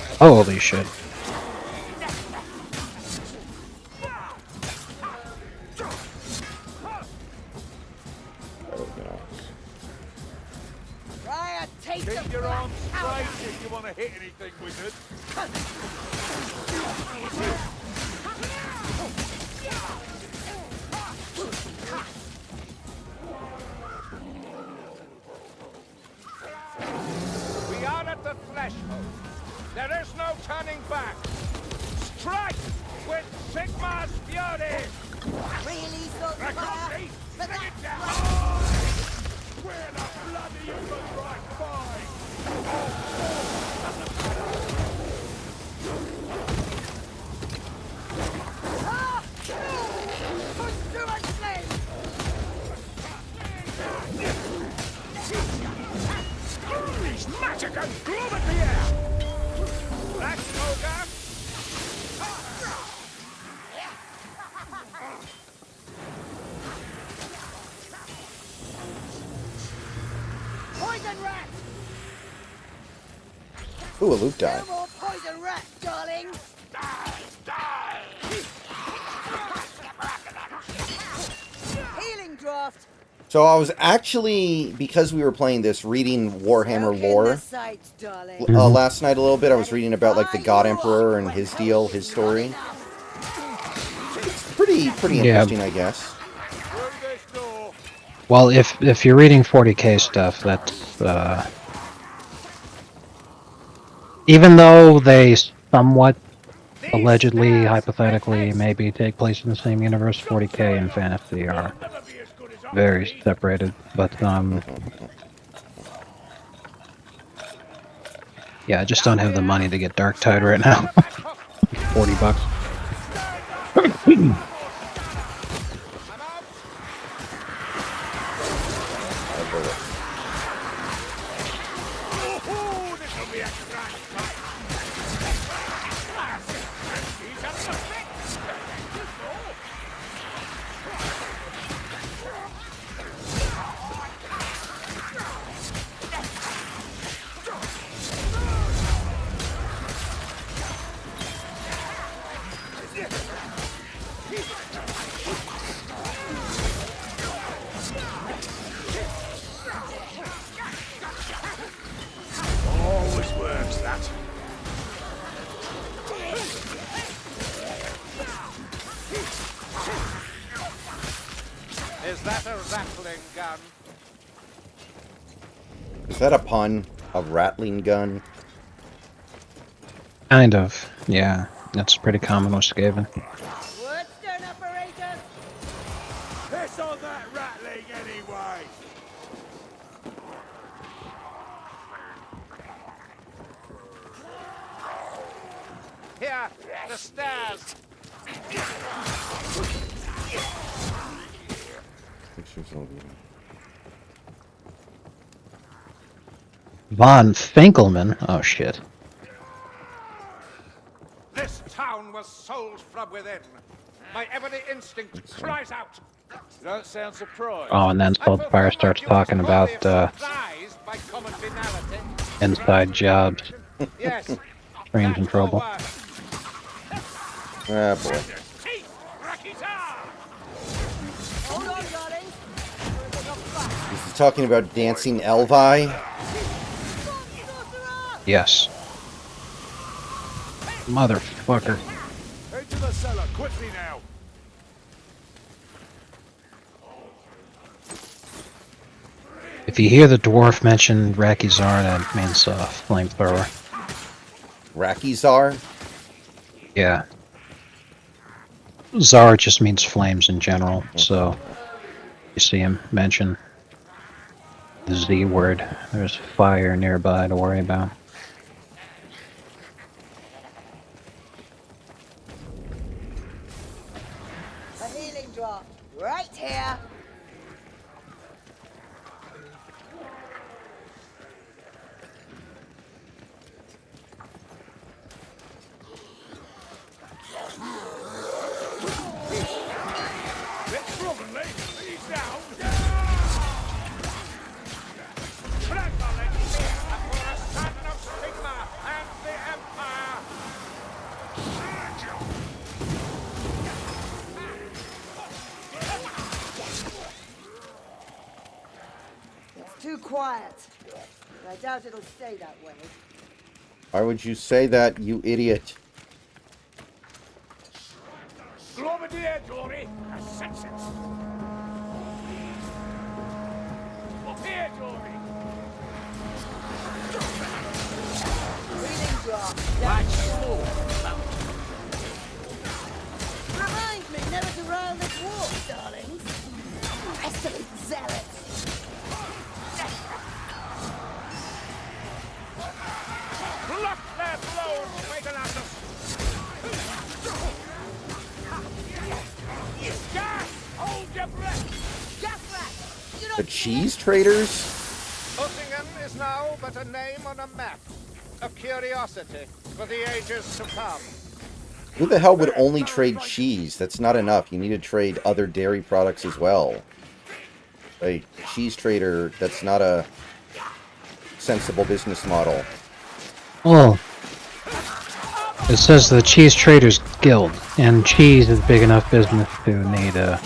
purged. Holy shit. Try a taste of Keep your black arms powder. straight if you want to hit anything with it. We are at the threshold. There is no turning back. Strike with Sigma's fury. Really salt Back on fire? me. But Bring it that's down. Where the bloody human right by? ah! Push through and slay! These magical gloom at the air. Black ogre. Poison rat! Ooh, a loot No die. more poison rat, darling! Healing draft! So I was actually, because we were playing this, reading Warhammer Look in lore. the sights, darling. Last night a little bit. I was reading about like the God Emperor and his deal, his story. Pretty Yeah. interesting, I guess. Through this door. Well, if you're reading 40k stuff, that's even though they somewhat allegedly, hypothetically, maybe take place in the same universe, 40k and fantasy are very separated. But yeah, I just don't have the money to get Darktide right now. $40. Oh, this will be a grand fight. These are the things. Always works, that. Is that a rattling gun? Is that a pun? A rattling gun? Kind of, yeah. That's pretty common with Skaven. Woodstone operators! Piss on that rattling anyway. Here, the stairs. Von Finkelman? Oh shit. This town was sold from within. My every instinct cries out. You don't sound surprised. Oh, and then I Saltfire fulfill starts my talking duties about worthy of surprise by common banality. inside jobs. Yes. Strange and that's your trouble. word. Ah, boy. Hold on, darling. We're a bit off track. Is he talking about dancing Elvi? Sorcerer! Yes. Motherfucker. Into the cellar, quickly now. If you hear the dwarf mention Rakizar, that means flamethrower. Rakizar? Yeah. Zar just means flames in general, so you see him mention the Z word. There's fire nearby to worry about. A healing drop. Right here. Let's Robin, he's down. Blackballing here for the son of Sigma and the Empire. It's too quiet. But I doubt it'll stay that way. Why would you say that, you idiot? Over there, Dory. I sense it. Up here, Dory. Healing drop. Right slow. Remind me never to rile the dwarf, darlings. Pestilent zealots. Block their blows, Megalactus. Gas! Hold your breath! Gas rat! You The don't cheese traders? Ussingen is now but a name on a map. A curiosity for the ages to come. Who the hell would only trade cheese? That's not enough. You need to trade other dairy products as well. A cheese trader, that's not a sensible business model. Well, it says the Cheese Traders Guild, and cheese is big enough business to need a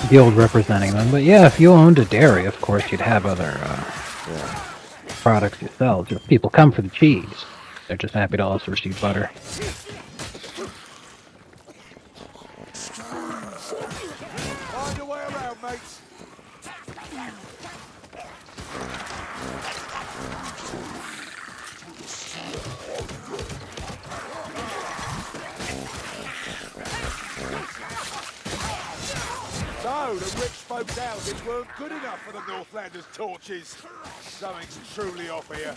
guild representing them. But yeah, if you owned a dairy, of course you'd have other products you sell. Just people come for the cheese. They're just happy to also receive butter. Find your way around, mates. So, the rich folks' houses weren't good enough for the Northlanders' torches. Something's truly off here.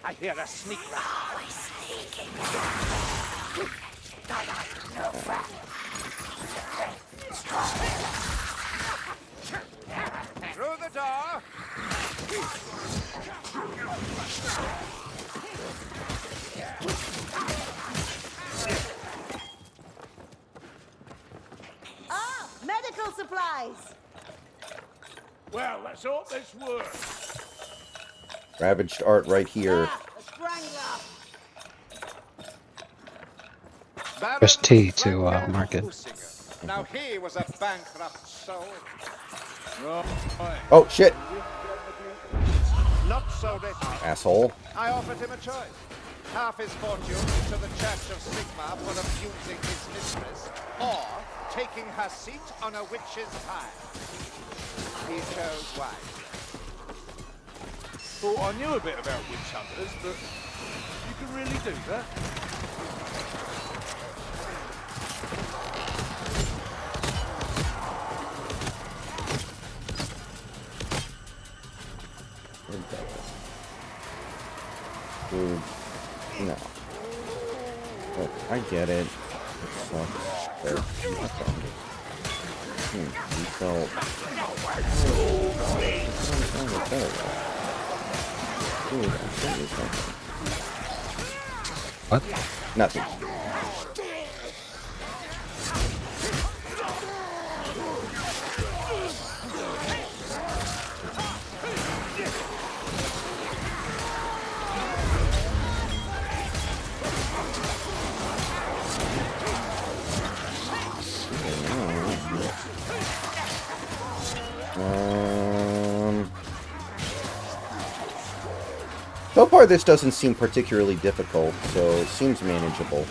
I hear a sneak rat. Through the door. Ah! Medical supplies! Well, let's hope this works. Ravaged art right here. Ah, a strangler! Press T to Frankel mark it. Ussinger. Now he was a bankrupt soul. Right. Oh, shit! Not so rich. Asshole. I offered him a choice. Half his fortune to the Church of Sigma for abusing his mistress, or taking her seat on a witch's pyre. He chose wisely. Thought I knew a bit about witch hunters, but you can really do that? Dude, no. Look, I get it. It sucks. They're nothing. You felt... Dude, I sent you something. What? Nothing. far, this doesn't seem particularly difficult, so it seems manageable.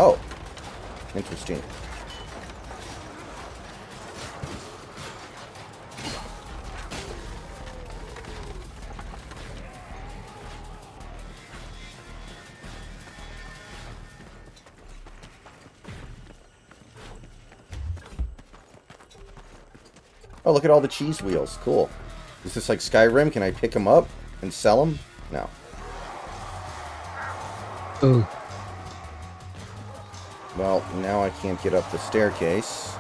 Oh, interesting. Oh, look at all the cheese wheels. Cool. Is this like Skyrim? Can I pick them up and sell them? No. Ooh. Well, now I can't get up the staircase.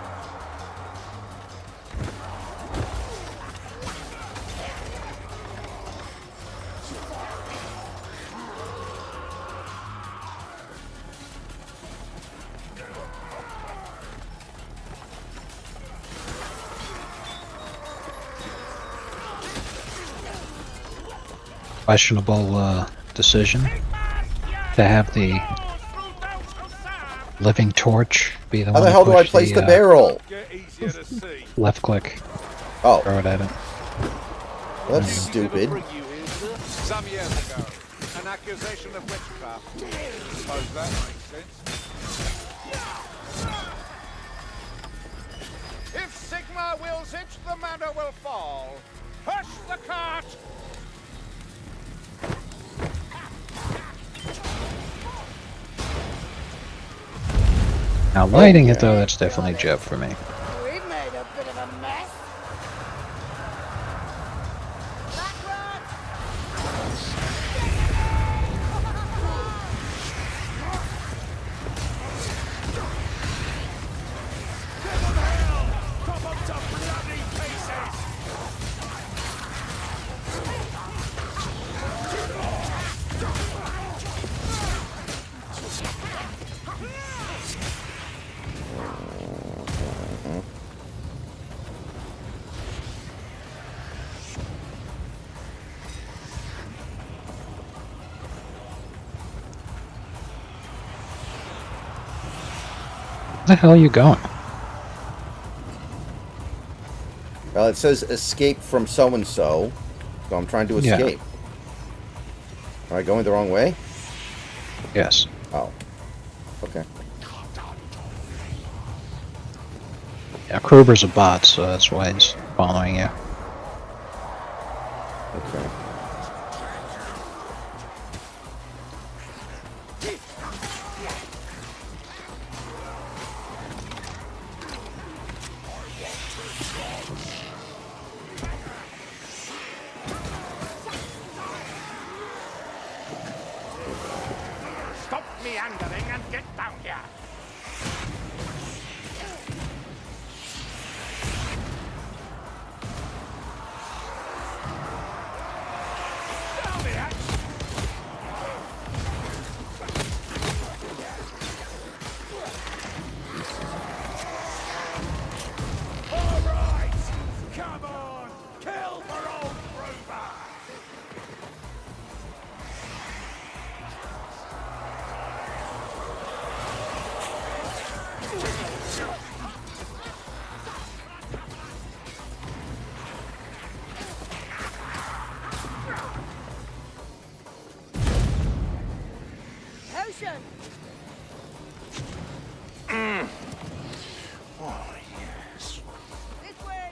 Questionable decision to have the living torch be the How one the to hell do I push place the barrel? Get easier to see. left click, Oh, throw it at it. well, that's stupid. Bring you here, sir. Some years ago. An accusation of witchcraft. Suppose that makes sense. If Sigma wills it, the manor will fall. Push the cart! Now lighting it though, that's definitely a job for me. We've made a bit of a mess. Chop 'em to bloody pieces! Where the hell are you going? Well, it says escape from so-and-so, so I'm trying to Yeah. escape. Am I going the wrong way? Yes. Oh. Okay. Yeah, Kruber's a bot, so that's why he's following you. Okay. Stop meandering and get down here! Down here! All right! Come on! Kill for old Grover! Potion! Oh, yes. This way!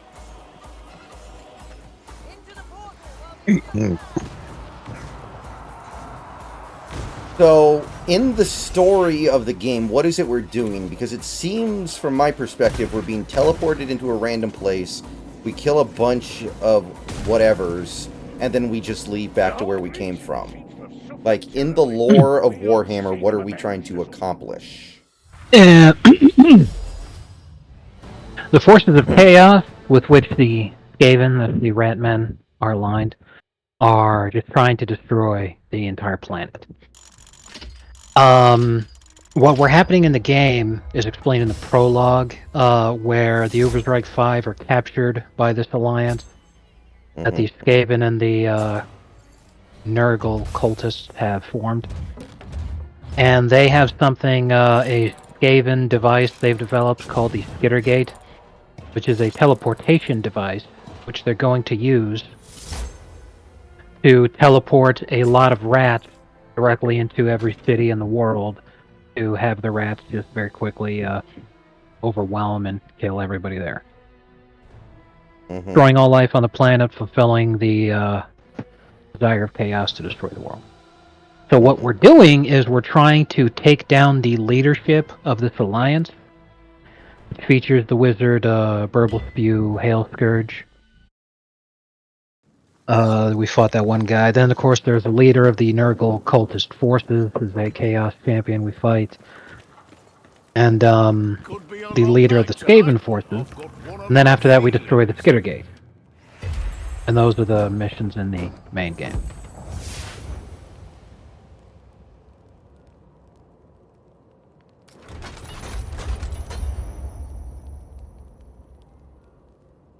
Into the portal! So, in the story of the game, what is it we're doing? Because it seems, from my perspective, we're being teleported into a random place, we kill a bunch of whatevers, and then we just leave back to where we came from. Like, in the lore of Warhammer, what are we trying to accomplish? And the forces of chaos with which the Skaven, the Rat Men, are aligned, are just trying to destroy the entire planet. what were happening in the game is explained in the prologue, where the Ubersreich 5 are captured by this alliance that the Skaven and the Nurgle cultists have formed. And they have something, a Skaven device they've developed called the Skittergate, which is a teleportation device, which they're going to use to teleport a lot of rats directly into every city in the world to have the rats just very quickly overwhelm and kill everybody there. Destroying all life on the planet, fulfilling the desire of chaos to destroy the world. So what we're doing is we're trying to take down the leadership of this alliance, which features the wizard Burble Spew, Hail Scourge. We fought that one guy. Then, of course, there's the leader of the Nurgle cultist forces, is a chaos champion we fight. And the leader of the Skaven forces. And then after that, we destroy the Skittergate. And those are the missions in the main game.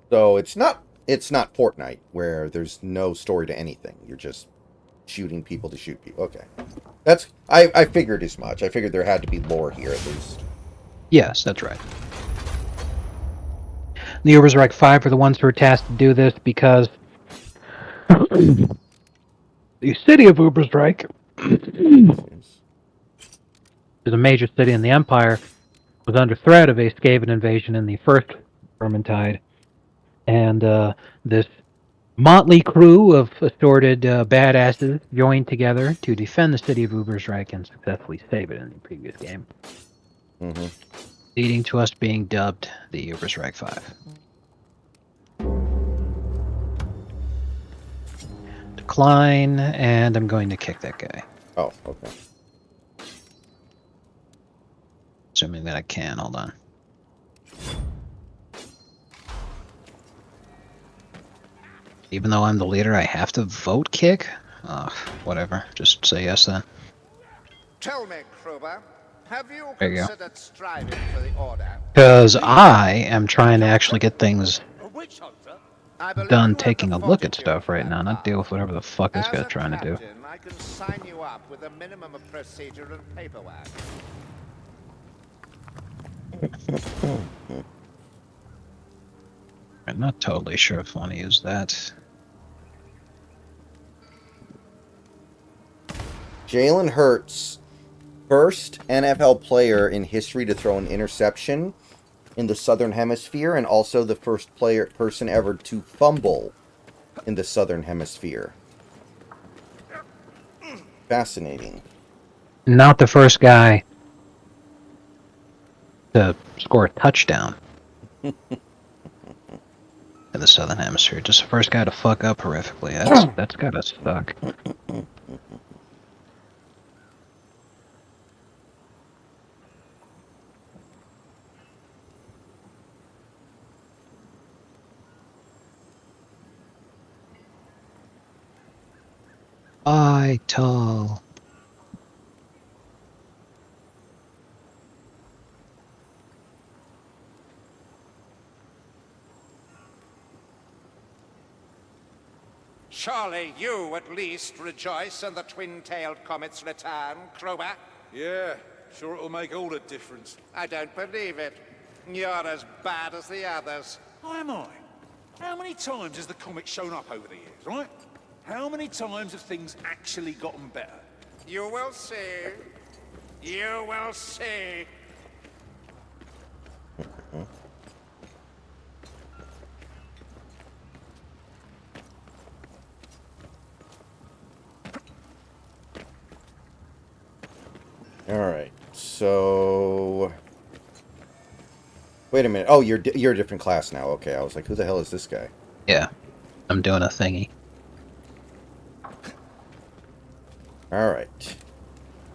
So it's not Fortnite where there's no story to anything. You're just shooting people to shoot people. Okay. That's I figured as much. I figured there had to be lore here at least. Yes, that's right. The Ubersreich 5 are the ones who are tasked to do this because the city of Ubersreich is a major city in the Empire, was under threat of a Skaven invasion in the first Vermintide. And this motley crew of assorted badasses joined together to defend the city of Ubersreich and successfully save it in the previous game. Leading to us being dubbed the Ubersreich 5. Decline, and I'm going to kick that guy. Oh, okay. Assuming that I can, hold on. Even though I'm the leader, I have to vote kick? Whatever, just say yes then. Tell me, Kruber, have you There you go. considered striving for the Order? Because I am trying to actually get things I believe done you have taking the a look at fortitude stuff for right that now, not task. deal with whatever the fuck this As guy's a trying to do. captain, I can sign you up with a minimum of procedure and paperwork. I'm not totally sure if I want to use that. Jalen Hurts, first NFL player in history to throw an interception in the Southern Hemisphere, and also the first person ever to fumble in the Southern Hemisphere. Fascinating. Not the first guy to score a touchdown in the Southern Hemisphere. Just the first guy to fuck up horrifically. That's gotta suck. Vital. Surely you at least rejoice in the twin-tailed comet's return, Kruber? Yeah, sure it'll make all the difference. I don't believe it. You're as bad as the others. Why am I? How many times has the comet shown up over the years, right? How many times have things actually gotten better? You will see. You will see. All right. So, wait a minute. Oh, you're a different class now. Okay, I was like, who the hell is this guy? Yeah, I'm doing a thingy. All right.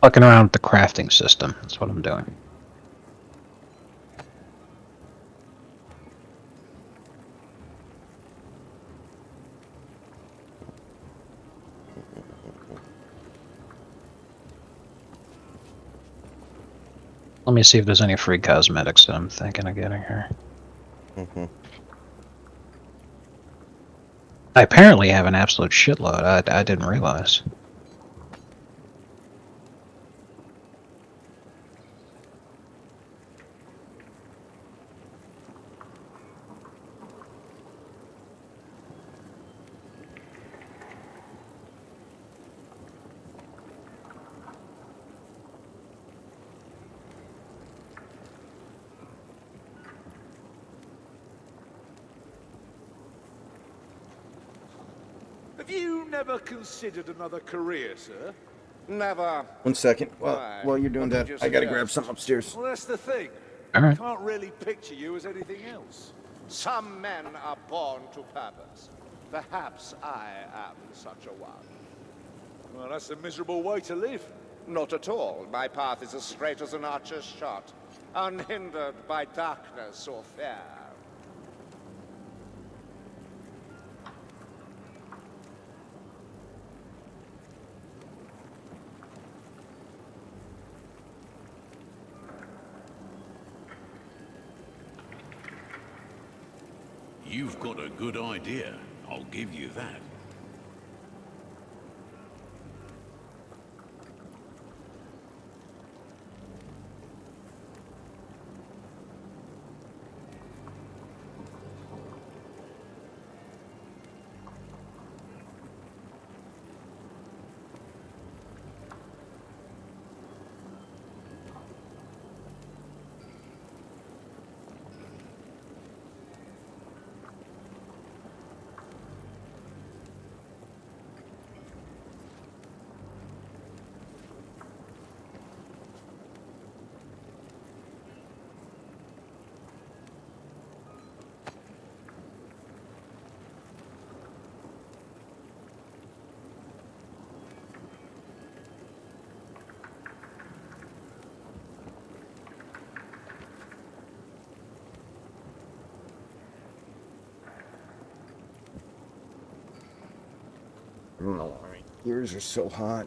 Fucking around with the crafting system. That's what I'm doing. Let me see if there's any free cosmetics that I'm thinking of getting here. Mm-hmm. I apparently have an absolute shitload. I didn't realize. Have you never considered another career, sir? Never. 1 second. Why? While you're doing What would that, you I gotta suggest? grab something upstairs. Well, that's the thing. All right. Can't really picture you as anything else. Some men are born to purpose. Perhaps I am such a one. Well, that's a miserable way to live. Not at all. My path is as straight as an archer's shot, unhindered by darkness or fear. You've got a good idea. I'll give you that. I don't know why my ears are so hot.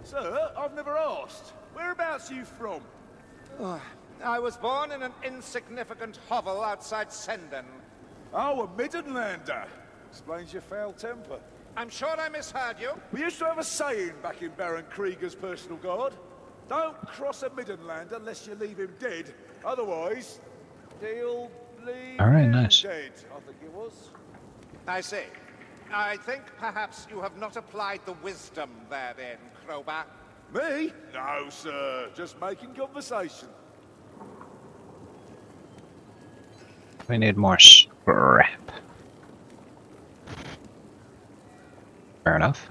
Sir, I've never asked. Whereabouts are you from? I was born in an insignificant hovel outside Senden. Oh, a Middenlander. Explains your foul temper. I'm sure I misheard you. We used to have a saying back in Baron Krieger's personal guard. Don't cross a Middenlander unless you leave him dead. Otherwise, he'll leave All right, you nice. dead, I think it was. I see. I think perhaps you have not applied the wisdom therein, Crowbar. Me? No, sir. Just making conversation. We need more scrap. Fair enough.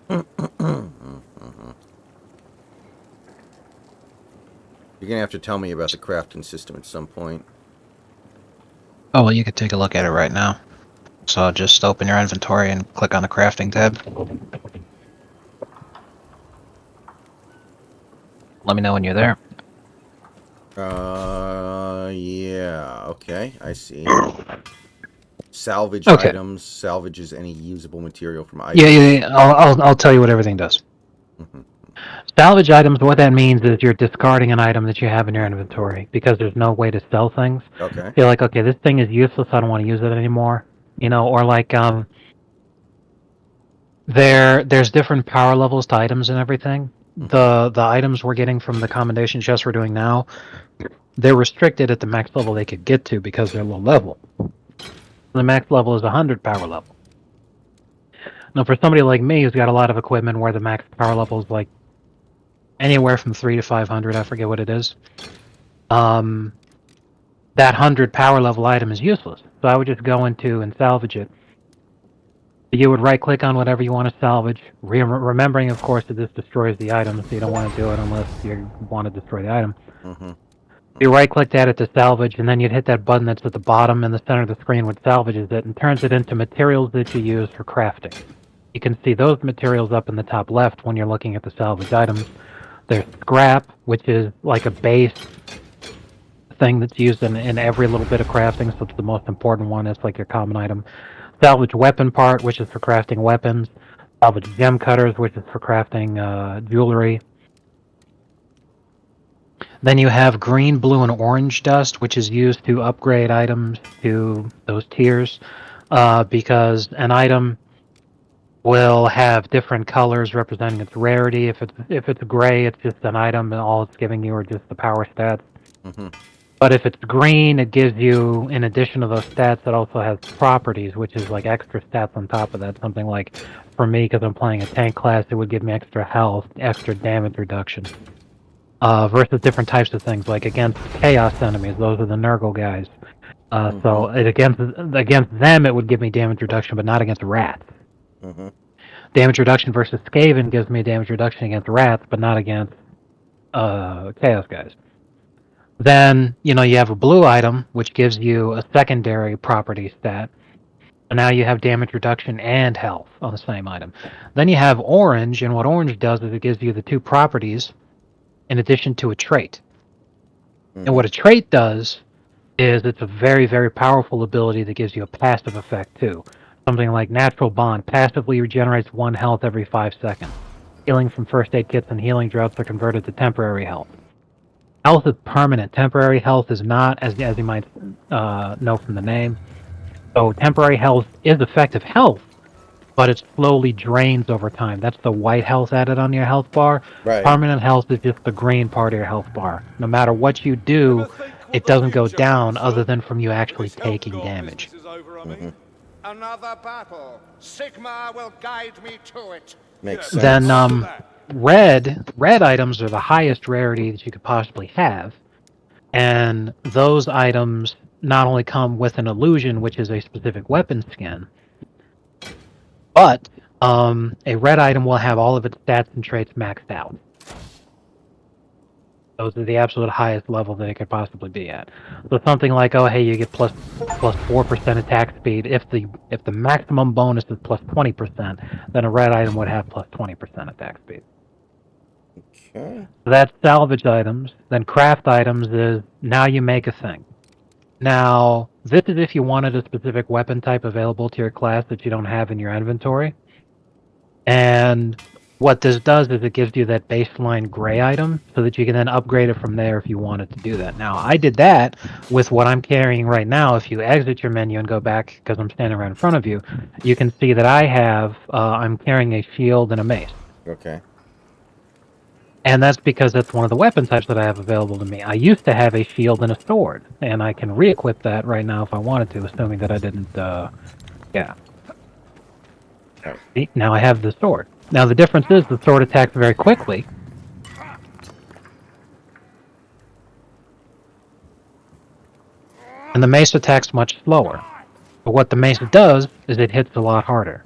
You're gonna have to tell me about the crafting system at some point. Oh, well, you could take a look at it right now. So just open your inventory and click on the crafting tab. Let me know when you're there. Yeah, okay, I see. Salvage Okay. items, salvages any usable material from items. Yeah. I'll tell you what everything does. Mhm. Salvage items, what that means is you're discarding an item that you have in your inventory because there's no way to sell things. Okay. You're like, okay, this thing is useless, I don't want to use it anymore. You know, or like there's different power levels to items and everything. The items we're getting from the commendation chests we're doing now, they're restricted at the max level they could get to because they're low level. The max level is 100 power level. Now, for somebody like me who's got a lot of equipment where the max power level is like anywhere from 3 to 500, I forget what it is. That 100 power level item is useless. So I would just go into and salvage it. You would right-click on whatever you want to salvage, remembering, of course, that this destroys the item, so you don't want to do it unless you want to destroy the item. Mm-hmm. You right-clicked at it to salvage, and then you'd hit that button that's at the bottom in the center of the screen, which salvages it and turns it into materials that you use for crafting. You can see those materials up in the top left when you're looking at the salvage items. There's scrap, which is like a base thing that's used in every little bit of crafting, so it's the most important one. It's like your common item. Salvage weapon part, which is for crafting weapons. Salvage gem cutters, which is for crafting jewelry. Then you have green, blue, and orange dust, which is used to upgrade items to those tiers, because an item will have different colors representing its rarity. If it's gray, it's just an item, and all it's giving you are just the power stats. Mm-hmm. But if it's green, it gives you, in addition to those stats, it also has properties, which is like extra stats on top of that. Something like, for me, because I'm playing a tank class, it would give me extra health, extra damage reduction. Versus different types of things, like against chaos enemies, those are the Nurgle guys. So against them, it would give me damage reduction, but not against rats. Mm-hmm. Damage reduction versus Skaven gives me damage reduction against rats, but not against chaos guys. Then, you have a blue item, which gives you a secondary property stat. And now you have damage reduction and health on the same item. Then you have orange, and what orange does is it gives you the two properties in addition to a trait. Mm-hmm. And what a trait does is it's a very, very powerful ability that gives you a passive effect too. Something like Natural Bond passively regenerates 1 health every 5 seconds. Healing from first aid kits and healing droughts are converted to temporary health. Health is permanent. Temporary health is not, as you might know from the name. So temporary health is effective health, but it slowly drains over time. That's the white health added on your health bar. Right. Permanent health is just the green part of your health bar. No matter what you do, it doesn't go down other than from you actually taking damage. Mm-hmm. Another battle. Sigmar will guide me to it. Makes sense. Then red items are the highest rarity that you could possibly have. And those items not only come with an illusion, which is a specific weapon skin, but a red item will have all of its stats and traits maxed out. Those are the absolute highest level that it could possibly be at. So something like, oh hey, you get plus 4% attack speed. If the maximum bonus is plus 20%, then a red item would have plus 20% attack speed. Okay. So that's salvage items. Then craft items is now you make a thing. Now, this is if you wanted a specific weapon type available to your class that you don't have in your inventory. And what this does is it gives you that baseline gray item so that you can then upgrade it from there if you wanted to do that. Now, I did that with what I'm carrying right now. If you exit your menu and go back, because I'm standing right in front of you, you can see that I'm carrying a shield and a mace. Okay. And that's because that's one of the weapon types that I have available to me. I used to have a shield and a sword, and I can re-equip that right now if I wanted to, assuming that I didn't, yeah. Right. See, now I have the sword. Now the difference is the sword attacks very quickly. And the mace attacks much slower. But what the mace does is it hits a lot harder.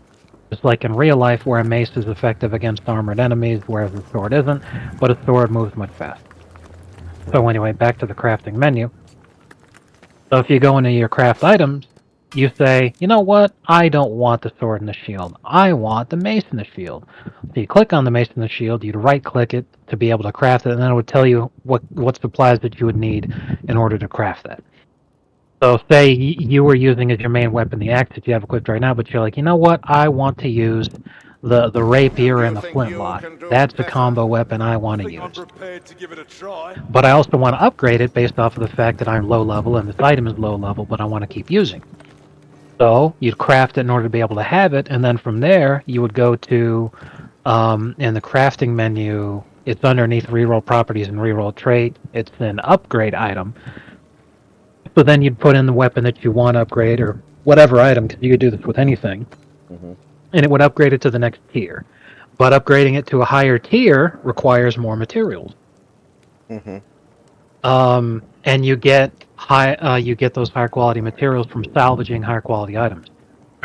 Just like in real life where a mace is effective against armored enemies, whereas a sword isn't, but a sword moves much faster. So anyway, back to the crafting menu. So if you go into your craft items, you say, you know what, I don't want the sword and the shield. I want the mace and the shield. So you click on the mace and the shield, you'd right-click it to be able to craft it, and then it would tell you what supplies that you would need in order to craft that. So say you were using as your main weapon the axe that you have equipped right now, but you're like, you know what, I want to use the rapier and the flintlock. That's the combo weapon I want to use. I'm prepared to give it a try. But I also want to upgrade it based off of the fact that I'm low level and this item is low level, but I want to keep using. So you'd craft it in order to be able to have it, and then from there you would go to in the crafting menu. It's underneath reroll properties and reroll trait. It's an upgrade item. So then you'd put in the weapon that you want to upgrade, or whatever item, because you could do this with anything. Mm-hmm. And it would upgrade it to the next tier. But upgrading it to a higher tier requires more materials. Mm-hmm. And you get those higher quality materials from salvaging higher quality items.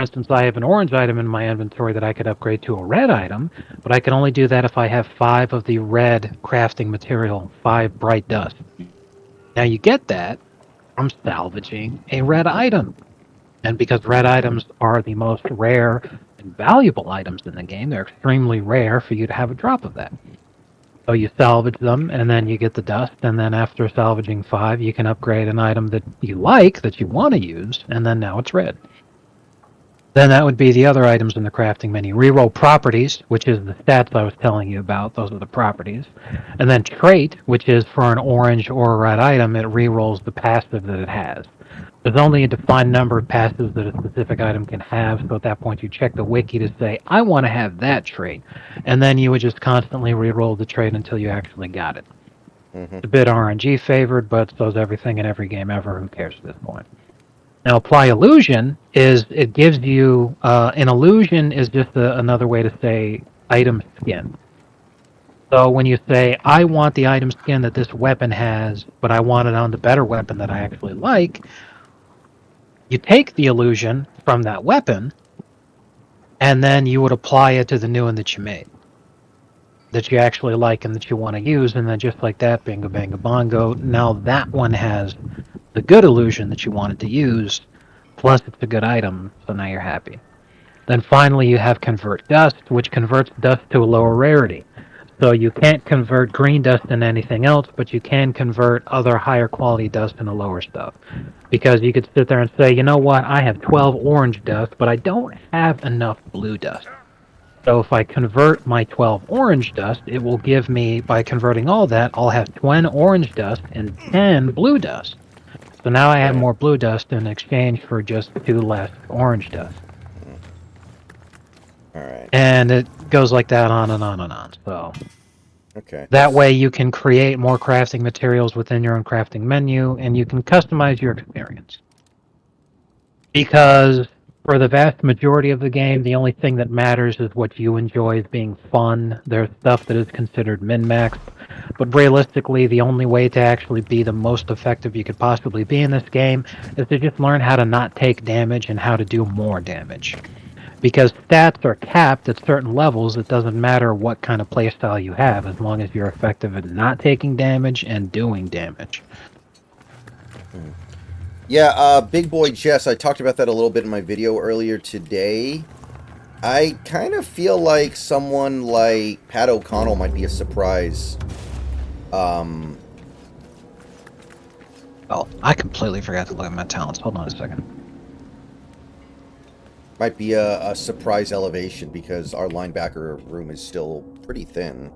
For instance, I have an orange item in my inventory that I could upgrade to a red item, but I can only do that if I have 5 of the red crafting material, 5 bright dust. Now you get that from salvaging a red item. And because red items are the most rare and valuable items in the game, they're extremely rare for you to have a drop of that. So you salvage them, and then you get the dust, and then after salvaging 5, you can upgrade an item that you like, that you want to use, and then now it's red. Then that would be the other items in the crafting menu. Reroll properties, which is the stats I was telling you about. Those are the properties. And then trait, which is for an orange or a red item, it rerolls the passive that it has. There's only a defined number of passives that a specific item can have, so at that point you check the wiki to say, I want to have that trait. And then you would just constantly reroll the trait until you actually got it. It's a bit RNG favored, but so is everything in every game ever. Who cares at this point? Now, apply illusion is it gives you an illusion is just another way to say item skin. So when you say I want the item skin that this weapon has, but I want it on the better weapon that I actually like, you take the illusion from that weapon, and then you would apply it to the new one that you made, that you actually like and that you want to use, and then just like that, bingo, bango, bongo. Now that one has the good illusion that you wanted to use, plus it's a good item, so now you're happy. Then finally you have convert dust, which converts dust to a lower rarity. So you can't convert green dust into anything else, but you can convert other higher quality dust into lower stuff. Because you could sit there and say, you know what, I have 12 orange dust, but I don't have enough blue dust. So if I convert my 12 orange dust, it will give me, by converting all that, I'll have 10 orange dust and 10 blue dust. So now I have more blue dust in exchange for just 2 less orange dust. Alright. And it goes like that on and on and on. So Okay. that way you can create more crafting materials within your own crafting menu, and you can customize your experience. Because for the vast majority of the game, the only thing that matters is what you enjoy as being fun. There's stuff that is considered min-max, but realistically, the only way to actually be the most effective you could possibly be in this game is to just learn how to not take damage and how to do more damage. Because stats are capped at certain levels, it doesn't matter what kind of playstyle you have, as long as you're effective at not taking damage and doing damage. Yeah, Big Boy Jess, I talked about that a little bit in my video earlier today. I kind of feel like someone like Pat O'Connell might be a surprise. Oh, I completely forgot to look at my talents. Hold on a second. Might be a surprise elevation because our linebacker room is still pretty thin.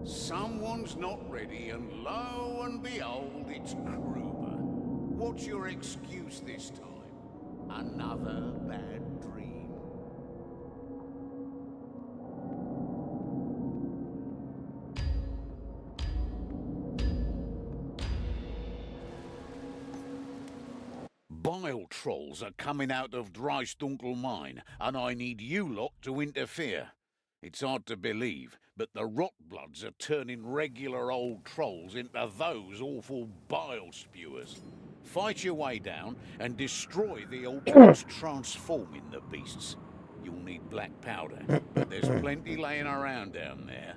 Someone's not ready, and lo and behold, it's Kruber. What's your excuse this time? Another bad dream? Bile trolls are coming out of Dreistunkel mine, and I need you lot to interfere. It's hard to believe, but the Rotbloods are turning regular old trolls into those awful bile spewers. Fight your way down and destroy the Ultimates transforming the beasts. You'll need black powder, but there's plenty laying around down there.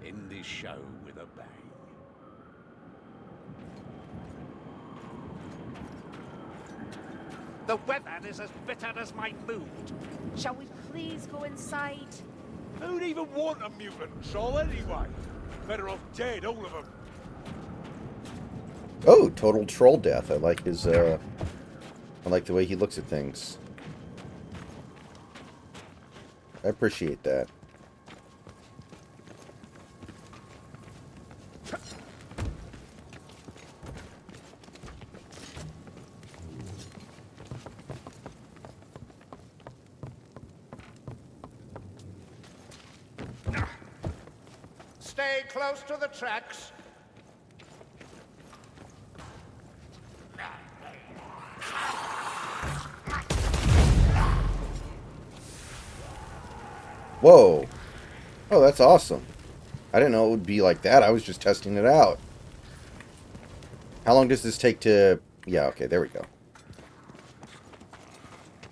End this show with a bang. The weather is as bitter as my mood. Shall we please go inside? Who'd even want a mutant troll anyway? Better off dead, all of them. Oh, total troll death. I like his I like the way he looks at things. I appreciate that. Stay close to the tracks. Whoa. Oh, that's awesome. I didn't know it would be like that. I was just testing it out. How long does this take to... Yeah, okay, there we go.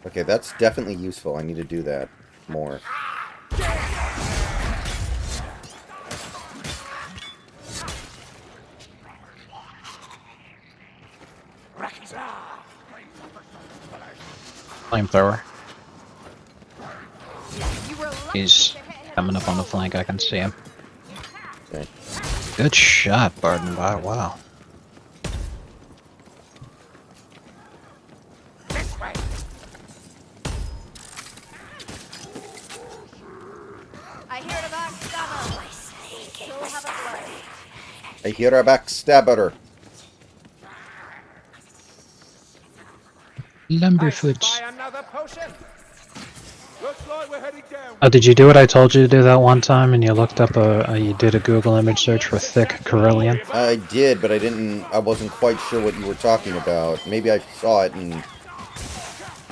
Okay, that's definitely useful. I need to do that more. Flamethrower. He's coming up on the flank. I can see him. Okay. Good shot, Barton. Wow. I hear the backstabber. Still have a blood. I hear a backstabber. Lumberfoots. Buy another potion. Looks like we're heading down. Oh, did you do what I told you to do that one time? And you looked up you did a Google image search for thick Carillion? I did, but I wasn't quite sure what you were talking about. Maybe I saw it and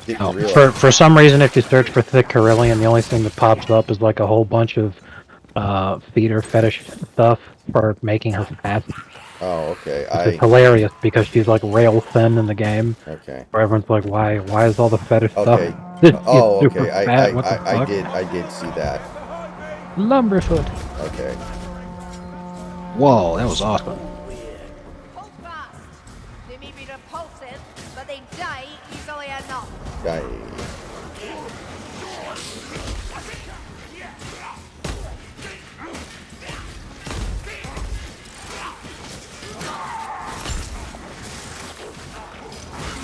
didn't realize. For some reason, if you search for thick Carillion, the only thing that pops up is like a whole bunch of feeder fetish stuff for making her fat. Oh, okay. It's hilarious because she's like rail thin in the game. Okay. Where everyone's like, why is all the fetish Okay. stuff? Oh, Super okay. fat, what the fuck? I did see that. Lumberfoot. Okay. Whoa, that was awesome. Hold fast. They may be repulsive, but they die easily enough. Guy.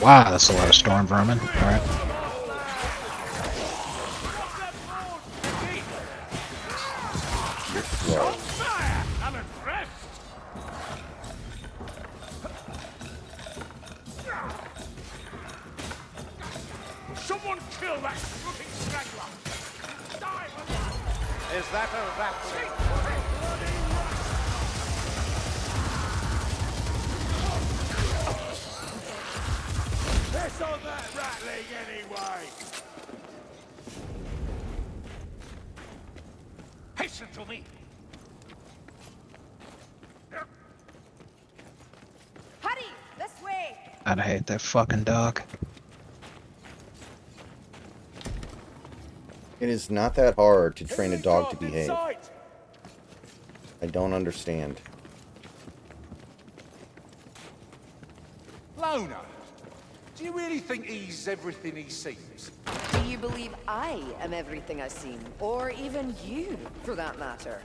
Wow, that's a lot of storm vermin. Alright. You're slow. I'm impressed. Someone kill that crooked strangler. Die with that. Is that a rattling? Piss on that rattling anyway. Hasten to me. Hurry, this way. God, I hate that fucking dog. It is not that hard to train a dog to Aircraft in behave. sight. I don't understand. Lona, do you really think he's everything he seems? Do you believe I am everything I seem? Or even you, for that matter?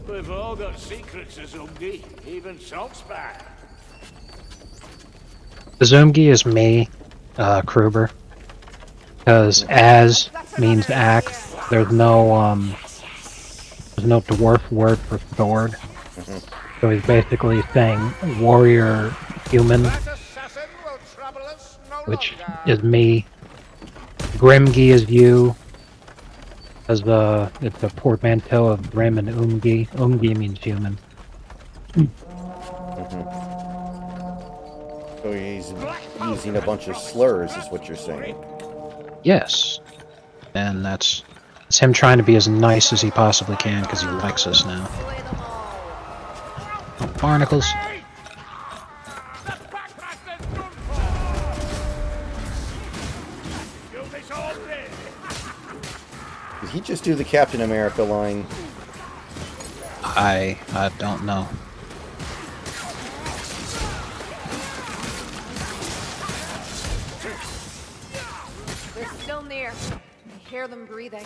We've all got secrets, Azumgi. Even Saltzpah. Azumgi is me, Kruber. Because as means axe. There's no dwarf word for sword. So he's basically saying warrior human, That assassin will trouble us no which longer. is me. Grimgi is you. As it's a portmanteau of Grim and Umgi. Umgi means human. So he's using a bunch of slurs, is what you're saying. Yes. And that's him trying to be as nice as he possibly can because he likes us now. Slay them all. Oh, barnacles. The backblaster's done for. Do this all day. Did he just do the Captain America line? I don't know. They're still near. I hear them breathing.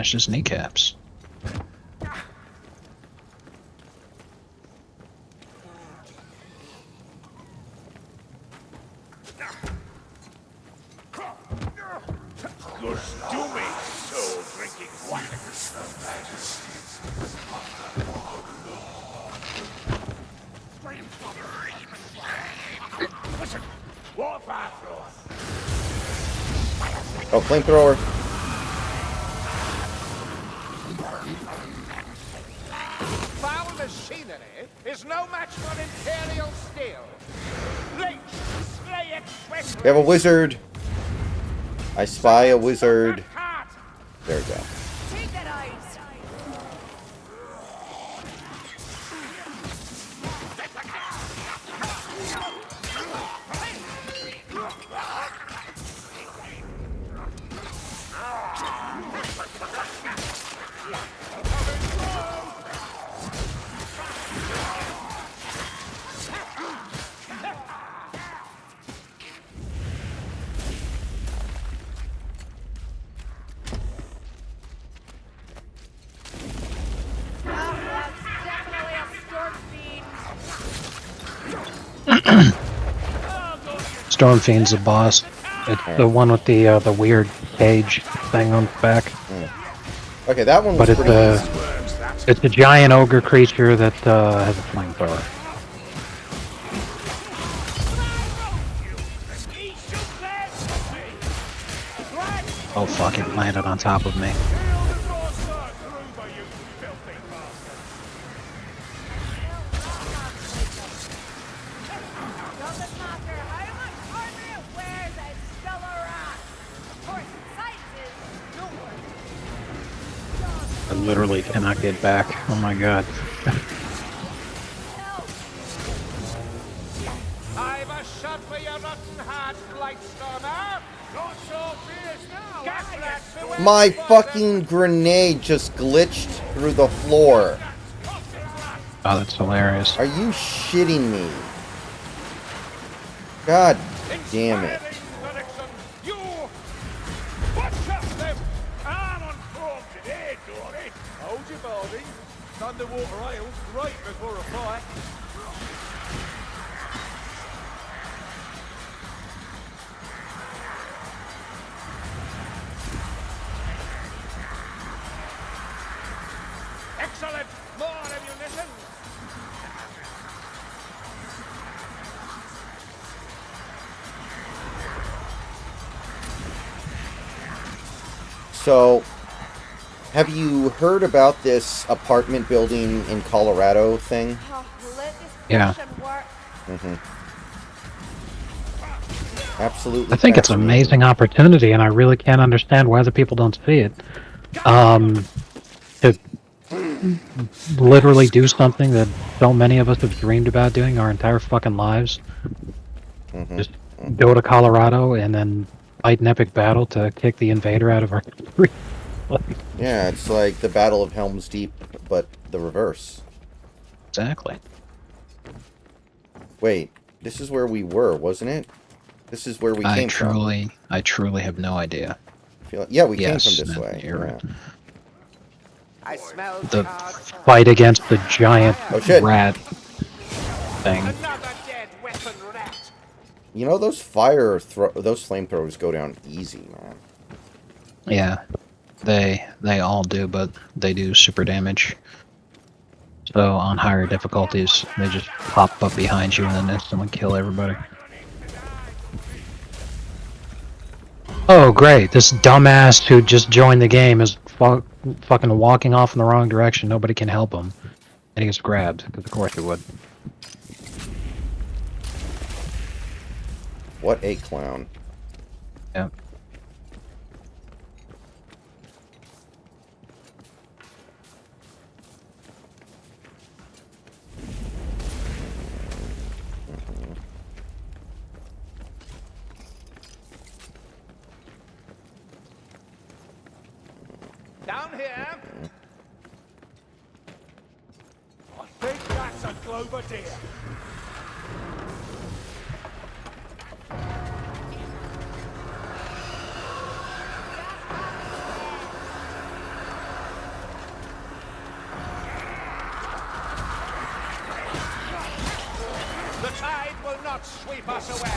smashed his kneecaps. Your stupid soul drinking water. Listen, what flamethrower? Oh, flamethrower. Foul machinery is no match for Imperial steel. Lynch, slay it, We have a wizard. I spy a wizard. cart. There we go. Take that eyes. That's definitely a storm fiend. Storm Fiend's the boss. It's the one with the weird cage thing on its back. Okay, that one was But it's pretty a easy. it's a giant ogre creature that has a flamethrower. Oh fuck! It landed on top of me. Doesn't matter how much armor it wears, it's still a rat. Of course, size is no worse. I literally cannot get back. Oh my god. I've a shot for your rotten heart, Blightstormer. Not so fierce now. Gas rats, beware My the poison. fucking grenade just glitched through the floor. Oh, that's hilarious. Are you shitting me? God damn it. You! What's up, them? I'm on form today, Dory. Hold your Baldy. Underwater ale's great before a fight. Excellent. More ammunition. So, have you heard about this apartment building in Colorado thing? Oh, let this Yeah. potion work. Absolutely. I think it's an fascinating. amazing opportunity, and I really can't understand why the people don't see it. To literally do something that so many of us have dreamed about doing our entire fucking lives. Just go to Colorado and then fight an epic battle to kick the invader out of our country. Yeah, it's like the Battle of Helm's Deep, but the reverse. Exactly. Wait, this is where we were, wasn't it? This is where we came from. I truly have no idea. Yeah, we Yes, came from this no, way. you're right. Yeah. I smell The charred fight against the giant Oh, shit. rat thing. Another dead weapon rat. You know, those those flamethrowers go down easy, man. Yeah, they all do, but they do super damage. So on higher difficulties, they just pop up behind you and then instantly kill everybody. Oh great, this dumbass who just joined the game is fucking walking off in the wrong direction. Nobody can help him, and he gets grabbed because of course he would. What a clown. Yep. Down here. I think that's a Glover deer. not sweep us away.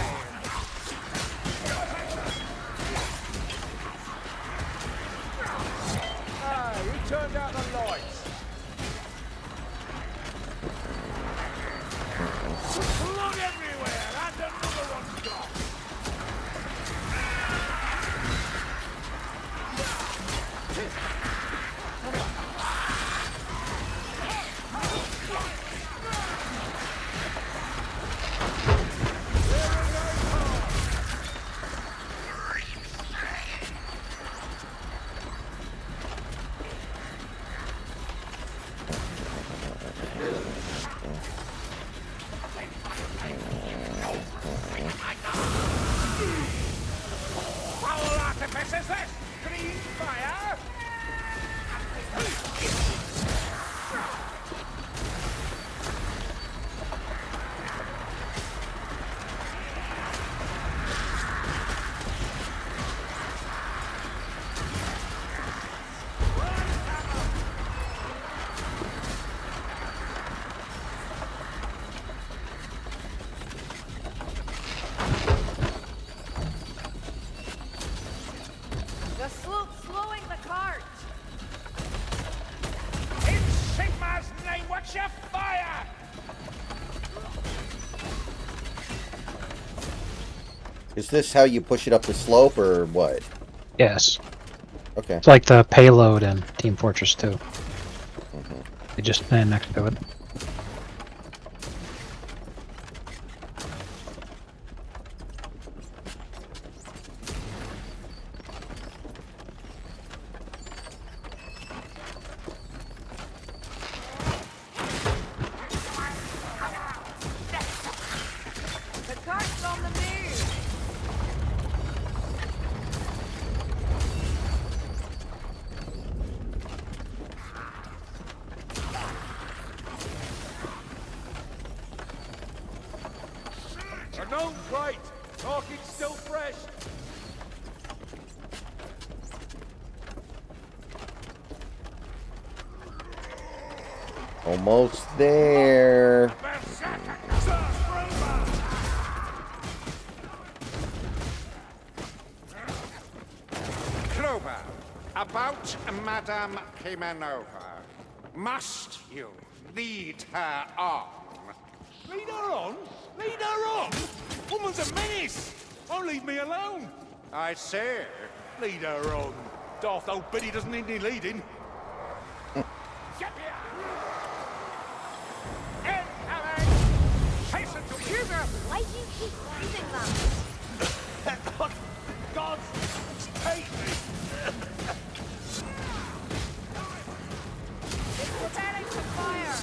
Hey, who turned out the lights? Blood everywhere, and another one's gone. Foul artifice is this? Green fire? The sloop's slowing the cart. In Sigmar's name, watch your fire! Is this how you push it up the slope, or what? Yes. Okay. It's like the payload in Team Fortress 2. You just stand next to it. The cart's on the move. A known crate. Talking still fresh. Almost there. Clover, about Madame Kimenova. Must you lead her on? Lead her on? Lead her on? Woman's a menace! Won't leave me alone! I say, Lead her on. Daft old biddy doesn't need any leading. Get here! Incoming! Hasten to Sugar, why do you keep breathing them? God's take me! It's preparing to fire.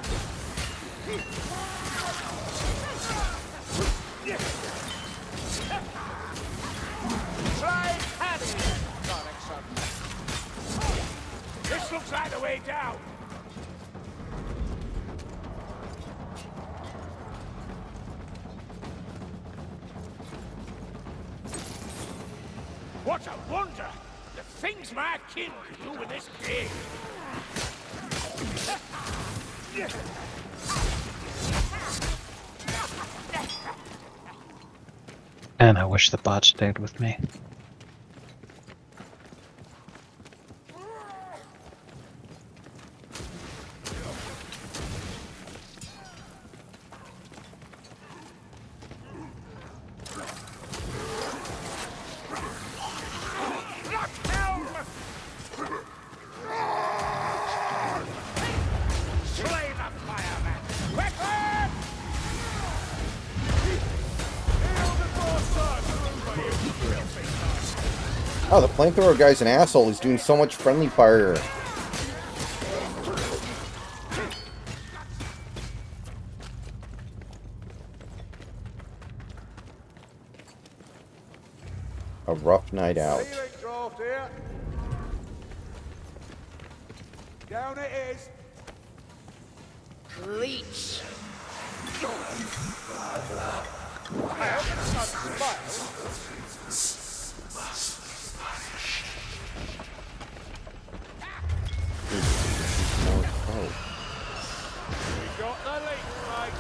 try Paddy, Donaldson. This looks like the way down. What a wonder! The things my kin could do with this king! And I wish the bot stayed with me. Slay the fireman! Quickly! Oh, the flamethrower guy's an asshole. He's doing so much friendly fire. A rough night out. Ceiling draft here. Down it is. Leech. I hope it's not smile. We got the leak, mate.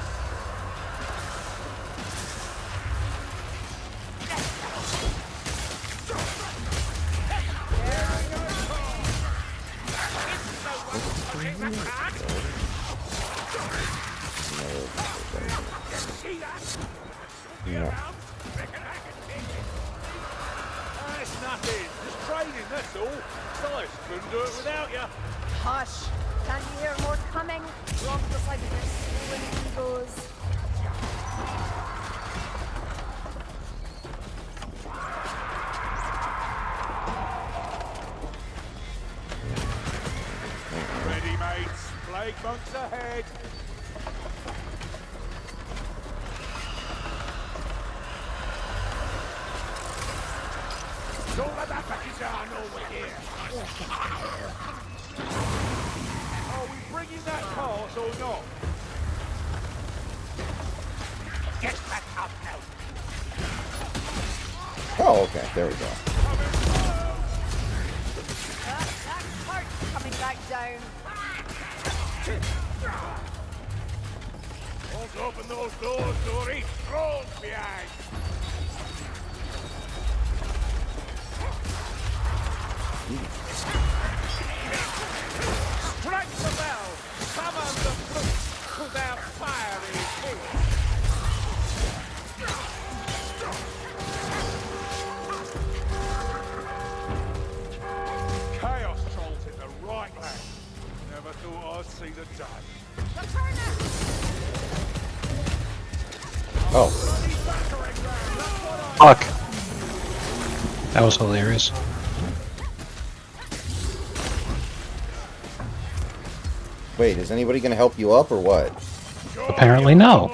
Yeah. It's nothing. Just training, that's all. Besides, couldn't do it without you. Hush! Can't you hear more coming? We're off the side of this swinging egos. Ready, mates. Plague monks ahead. Don't let that package on over here. Are we bringing that cart or not? Get back up now. Oh, okay. There we go. That cart's coming back down. Don't open those doors, Dory. Trolls behind. Strike the bell. Summon the brutes to their fiery king. Chaos trolls in the right land. Never thought I'd see the day. The turner! Oh, Fuck. That was hilarious. wait. Is anybody going to help you up or what? Apparently no.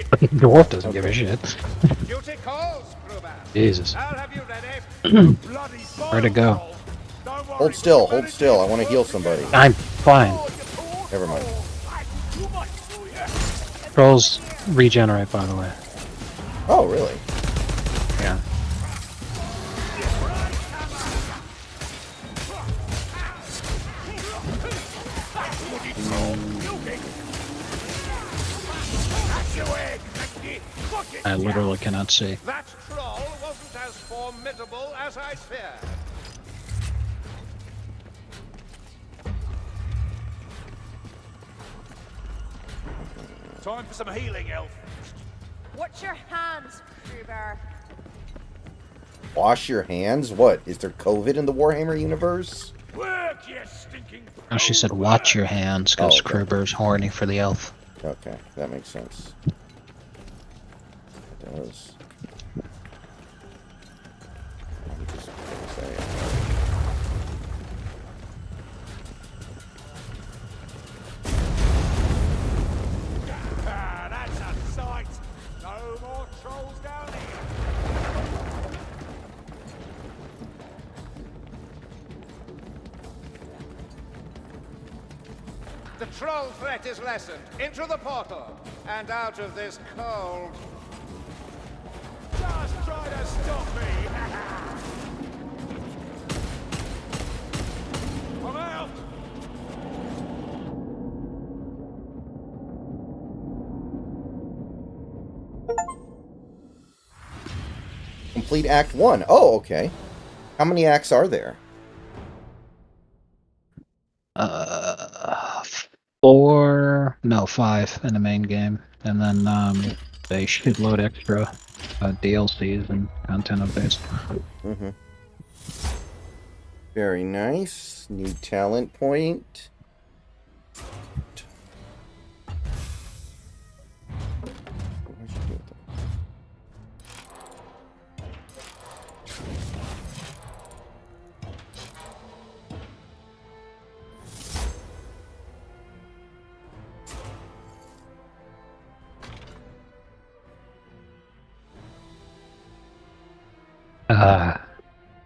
The dwarf doesn't give a shit. Duty calls, Kruber. Jesus. I'll have you ready. Where'd it go? Hold still. Hold still. I want to heal somebody. I'm fine. Never mind. Trolls regenerate, by the way. Oh, really? Yeah. I literally cannot see. That troll wasn't as formidable as I feared. Time for some healing, elf. Watch your hands, Kruber. Wash your hands? What? Is there COVID in the Warhammer universe? Work, you stinking. Oh, she said, watch your hands, because Oh, okay. Kruber's horny for the elf. Okay, that makes sense. It does. Let me just say it. Ah, that's a sight. No more trolls down here. The troll threat is lessened. Into the portal and out of this cold. Just try to stop me. I'm out. Complete Act 1. Oh, okay. How many acts are there? 5 in the main game, and then they should load extra DLCs and content updates. Mm-hmm. Very nice. New talent point.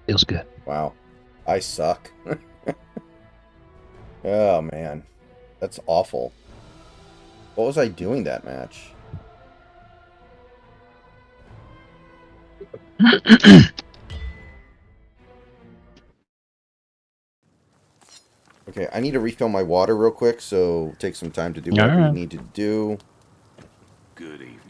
Feels good. Wow. I suck. Oh, man. That's awful. What was I doing that match? Okay, I need to refill my water real quick, so take some time to do whatever you Alright. need to do. Good evening.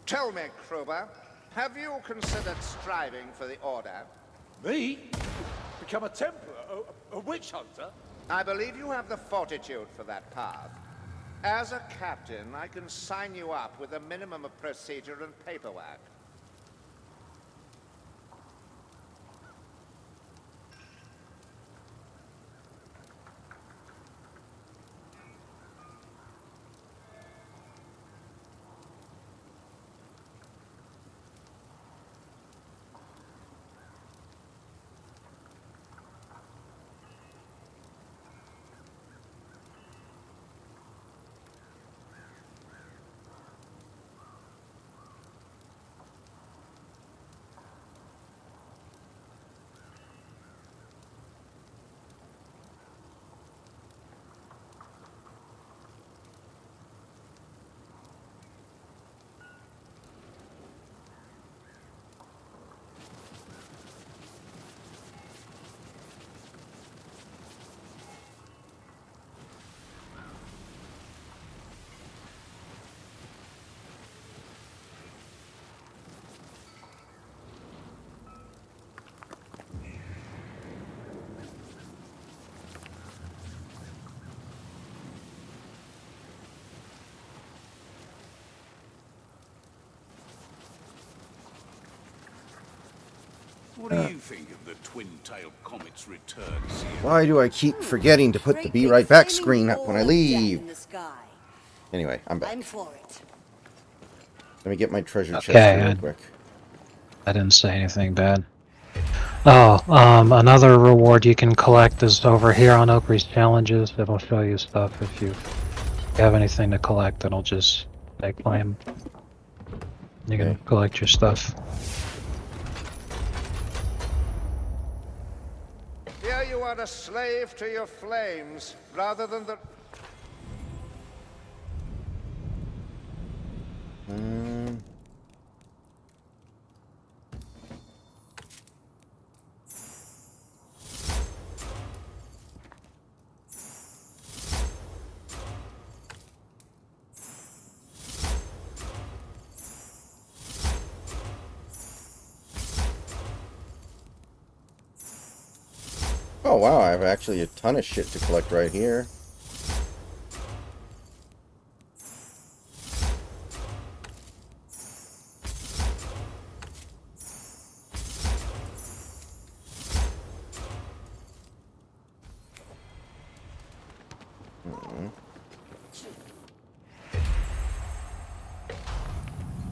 Tell me, Kruber, have you considered striving for the Order? Me? Become a Templar? A witch hunter? I believe you have the fortitude for that path. As a captain, I can sign you up with a minimum of procedure and paperwork. What do you think of the twin-tailed comet's return, Sierra? Why do I keep forgetting to put the Be Right Back screen up when I leave? Anyway, I'm back. I'm for it. Let me get my treasure chest Okay, here real quick. I didn't say anything bad. Oh, another reward you can collect is over here on Oakrey's Challenges. It'll show you stuff if you have anything to collect. It'll just claim. You can Okay. collect your stuff. Here you are a slave to your flames, rather than the... Oh wow, I have actually a ton of shit to collect right here.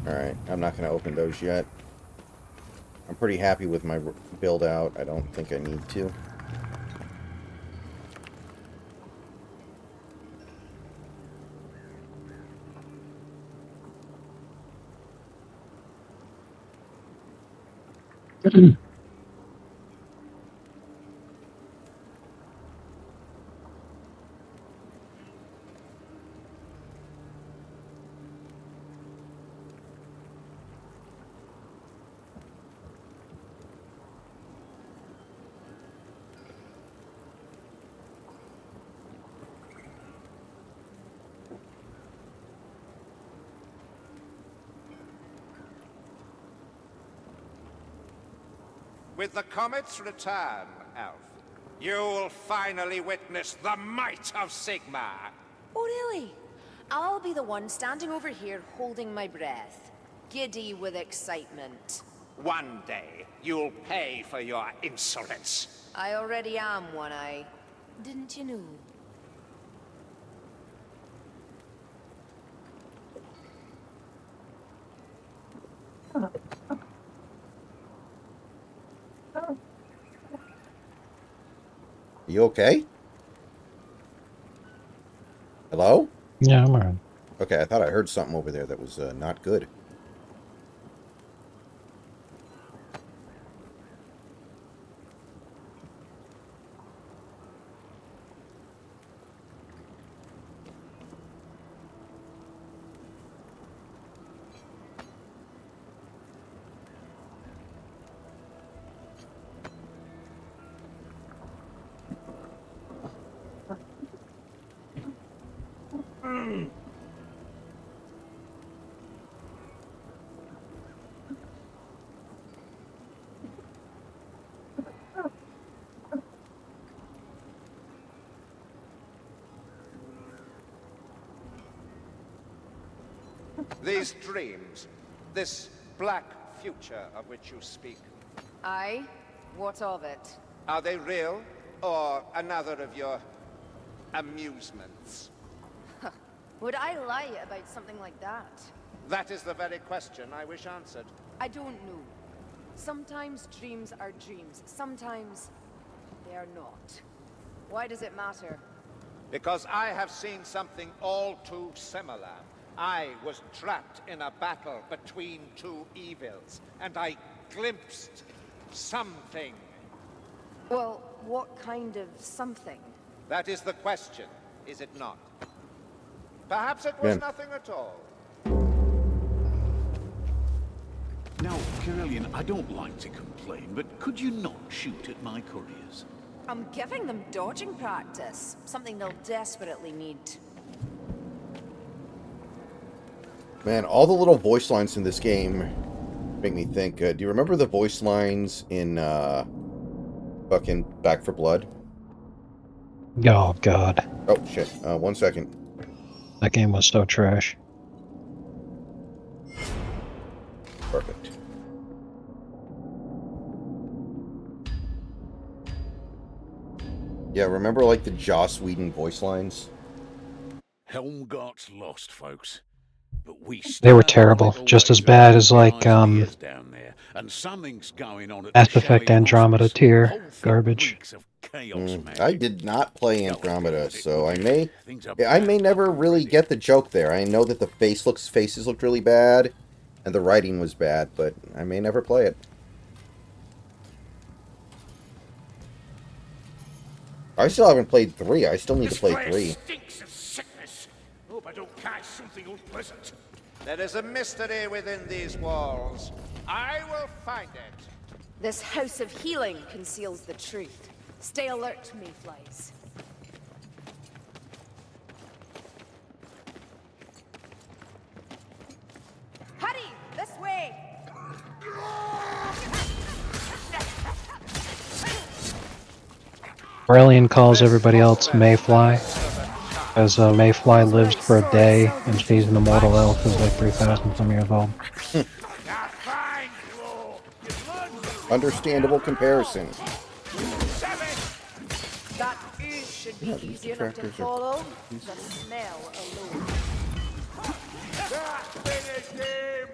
Alright, I'm not going to open those yet. I'm pretty happy with my build out. I don't think I need to. With the comet's return, Elf, you will finally witness the might of Sigma. Oh, really? I'll be the one standing over here holding my breath, giddy with excitement. One day, you'll pay for your insolence. I already am one-eye. Didn't you know? You okay? Hello? Yeah, I'm alright. Okay, I thought I heard something over there that was not good. These dreams, this black future of which you speak, Aye? What of it? are they real or another of your amusements? Would I lie about something like that? That is the very question I wish answered. I don't know. Sometimes dreams are dreams. Sometimes they are not. Why does it matter? Because I have seen something all too similar. I was trapped in a battle between two evils, and I glimpsed something. Well, what kind of something? That is the question, is it not? Perhaps it was Yeah. nothing at all. Now, Carillion, I don't like to complain, but could you not shoot at my couriers? I'm giving them dodging practice. Something they'll desperately need. Man, all the little voice lines in this game make me think. Do you remember the voice lines in fucking Back for Blood? Oh god, Oh shit! 1 second. that game was so trash. Perfect. Yeah, remember like the Joss Whedon voice lines? Helmgart's lost, folks. But we They were still terrible, have a just little as bad ways as over like the eyes down there, and something's going on at Mass the Effect Shelly Andromeda Hospice. tier Whole thing garbage. reeks of chaos magic. I did not play Andromeda, so I may Things are I may backed never up really already. get the joke there. I know that the faces looked really bad, and the writing was bad, but I may never play it. I still haven't played 3. I still need to This play place 3. stinks of sickness. Hope I don't catch something unpleasant. There is a mystery within these walls. I will find it. This house of healing conceals the truth. Stay alert, mayflies. Hurry! This way! Aurelian calls everybody else Mayfly, as Mayfly lives for a day, and she's an immortal elf who's like 3,000 some years old. Now find you all. Your blood's Understandable comparison. That ooze should be easy enough to tractors are- follow. The smell alone. finished him.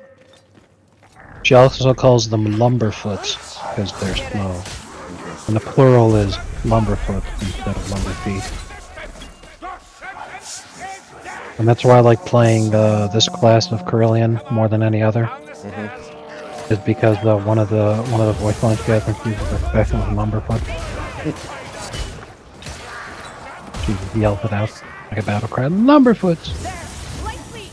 She also calls them Lumberfoots, because they're slow. And the plural is Lumberfoot instead of Lumberfeet. And that's why I like playing this class of Carillion more than any other. Is because one of the voice lines she has when she's expressing is Lumberfoot. She yells it out like a battle cry. Lumberfoots! There! Light leech!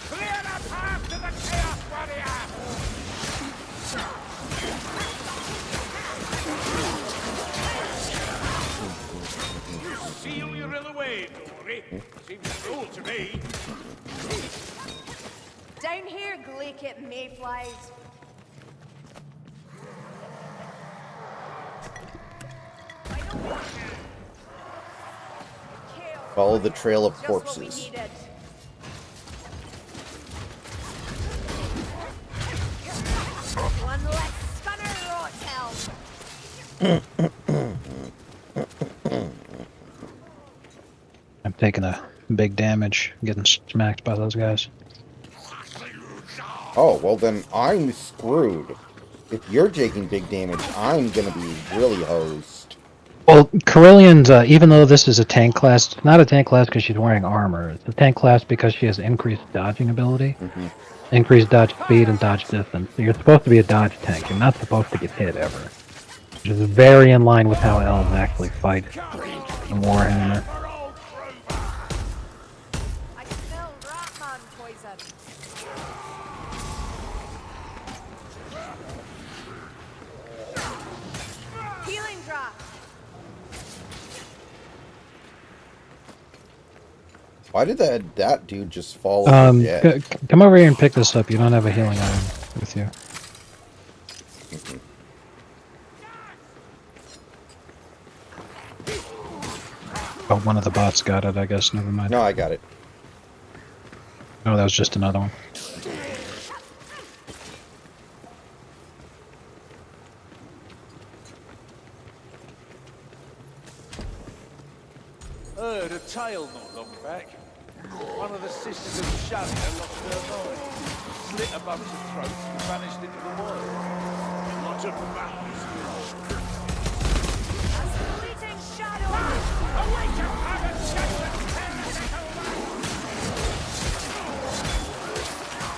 Clear the path to the Chaos Warrior. Seal your ill away, Dory. Seems cruel to me. Down here, Glaikit mayflies. I know what Chaos Follow the trail of Just what we corpses. needed. One less stunner, Rotel. I'm taking a big damage, getting smacked by those guys. Oh, well then I'm screwed. If you're taking big damage, I'm gonna be really hosed. Well, Carillion's, even though this is a tank class, it's not a tank class because she's wearing armor. It's a tank class because she has increased dodging ability, increased dodge speed, and dodge distance. So you're supposed to be a dodge tank. You're not supposed to get hit ever. Which is very in line with how elves actually fight in Warhammer. I smell Ratman poison. Healing drop. Why did that dude just fall over dead? Come over here and pick this up. You don't have a healing item with you. Oh, one of the bots got it, I guess. Never mind. No, I got it. Oh, that was just another one. Heard a tale not long back. One of the sisters of Sharia lost her mind, slit a bunch of throats and vanished into the wild. What a madness. Fleeting shadow! Awake and have a chance at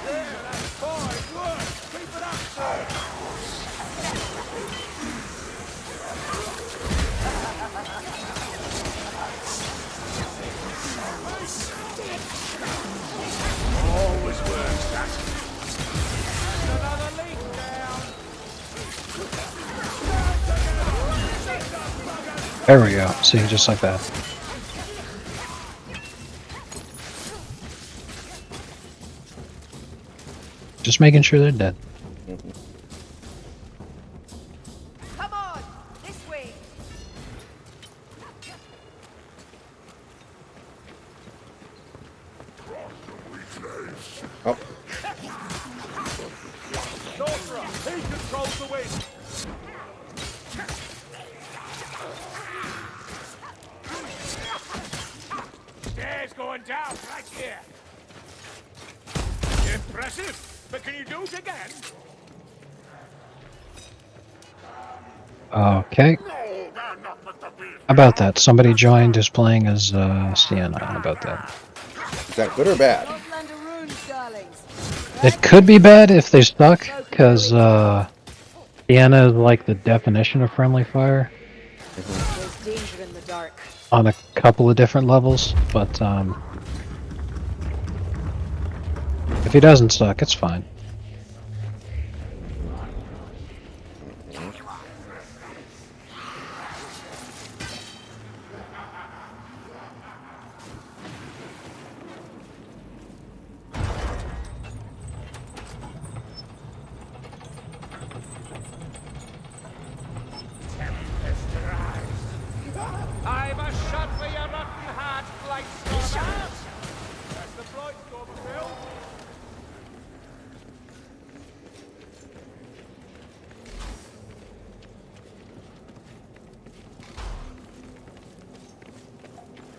There, that's fine work. Keep it up, sir. always works, that. Another leak down. There we go. See, just like that. Just making sure they're dead. Come on! This way! Oh, Sorcerer, he controls the wind. Stairs going down right here. Impressive, but can you do it again? Okay. No, they're not what the beast. How about that? Somebody joined who's playing as Sienna. How about that? is that good or bad? Land of runes, darlings. It could be bad if they stuck, because Sienna is like the definition of friendly fire There's danger in the dark. on a couple of different levels, but if he doesn't suck, it's fine. I've a shot for your rotten heart, Blight Stormer. That's the Blight Stormer, Bill.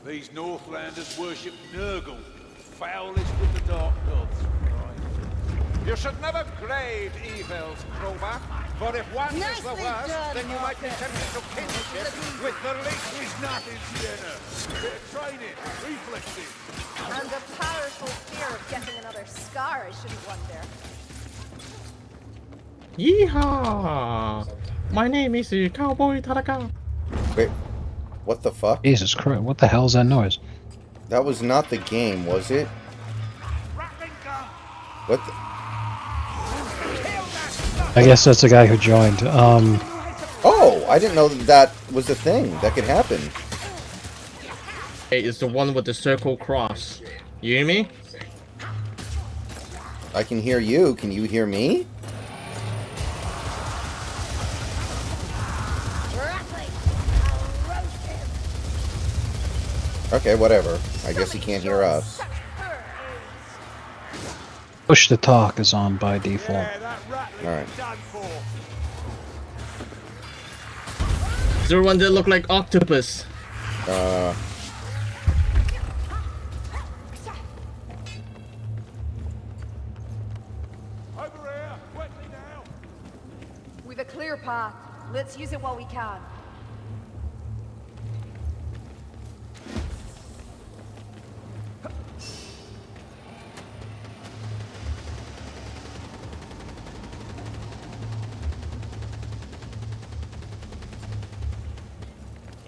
These Northlanders worship Nurgle, foulest of the Dark Gods. You should never grade evils, Crowbar. For if one is the Nicely worst, done, then you might be tempted to kinship with the least. He's not in Sienna. Bit of training, reflexes. And a powerful fear of getting another scar, I shouldn't wonder. Yeehaw! My name is Cowboy Taraka. Wait, what the fuck? Jesus Christ, what the hell is that noise? That was not the game, was it? What the? I guess that's the guy who joined. Oh, I didn't know that was a thing that could happen. Hey, it's the one with the circle cross. You hear me? I can hear you. Can you hear me? Okay, whatever. I guess he can't hear us. Push to talk is on by default. Yeah, that rattling Alright. done for. Is there one that look like octopus? Over here, quickly now. We've a clear path. Let's use it while we can.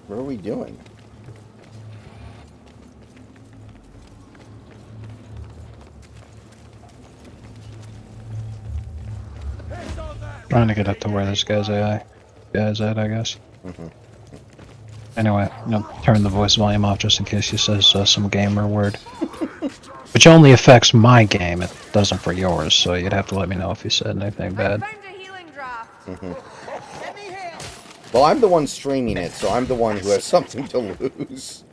What are we doing? Trying to get up to where this guy's at, I guess. Anyway, turn the voice volume off just in case he says some gamer word. Which only affects my game, it doesn't for yours, so you'd have to let me know if he said anything I bad. found a healing draft. Let me hear. Well, I'm the one streaming it, so I'm the one who has something to lose.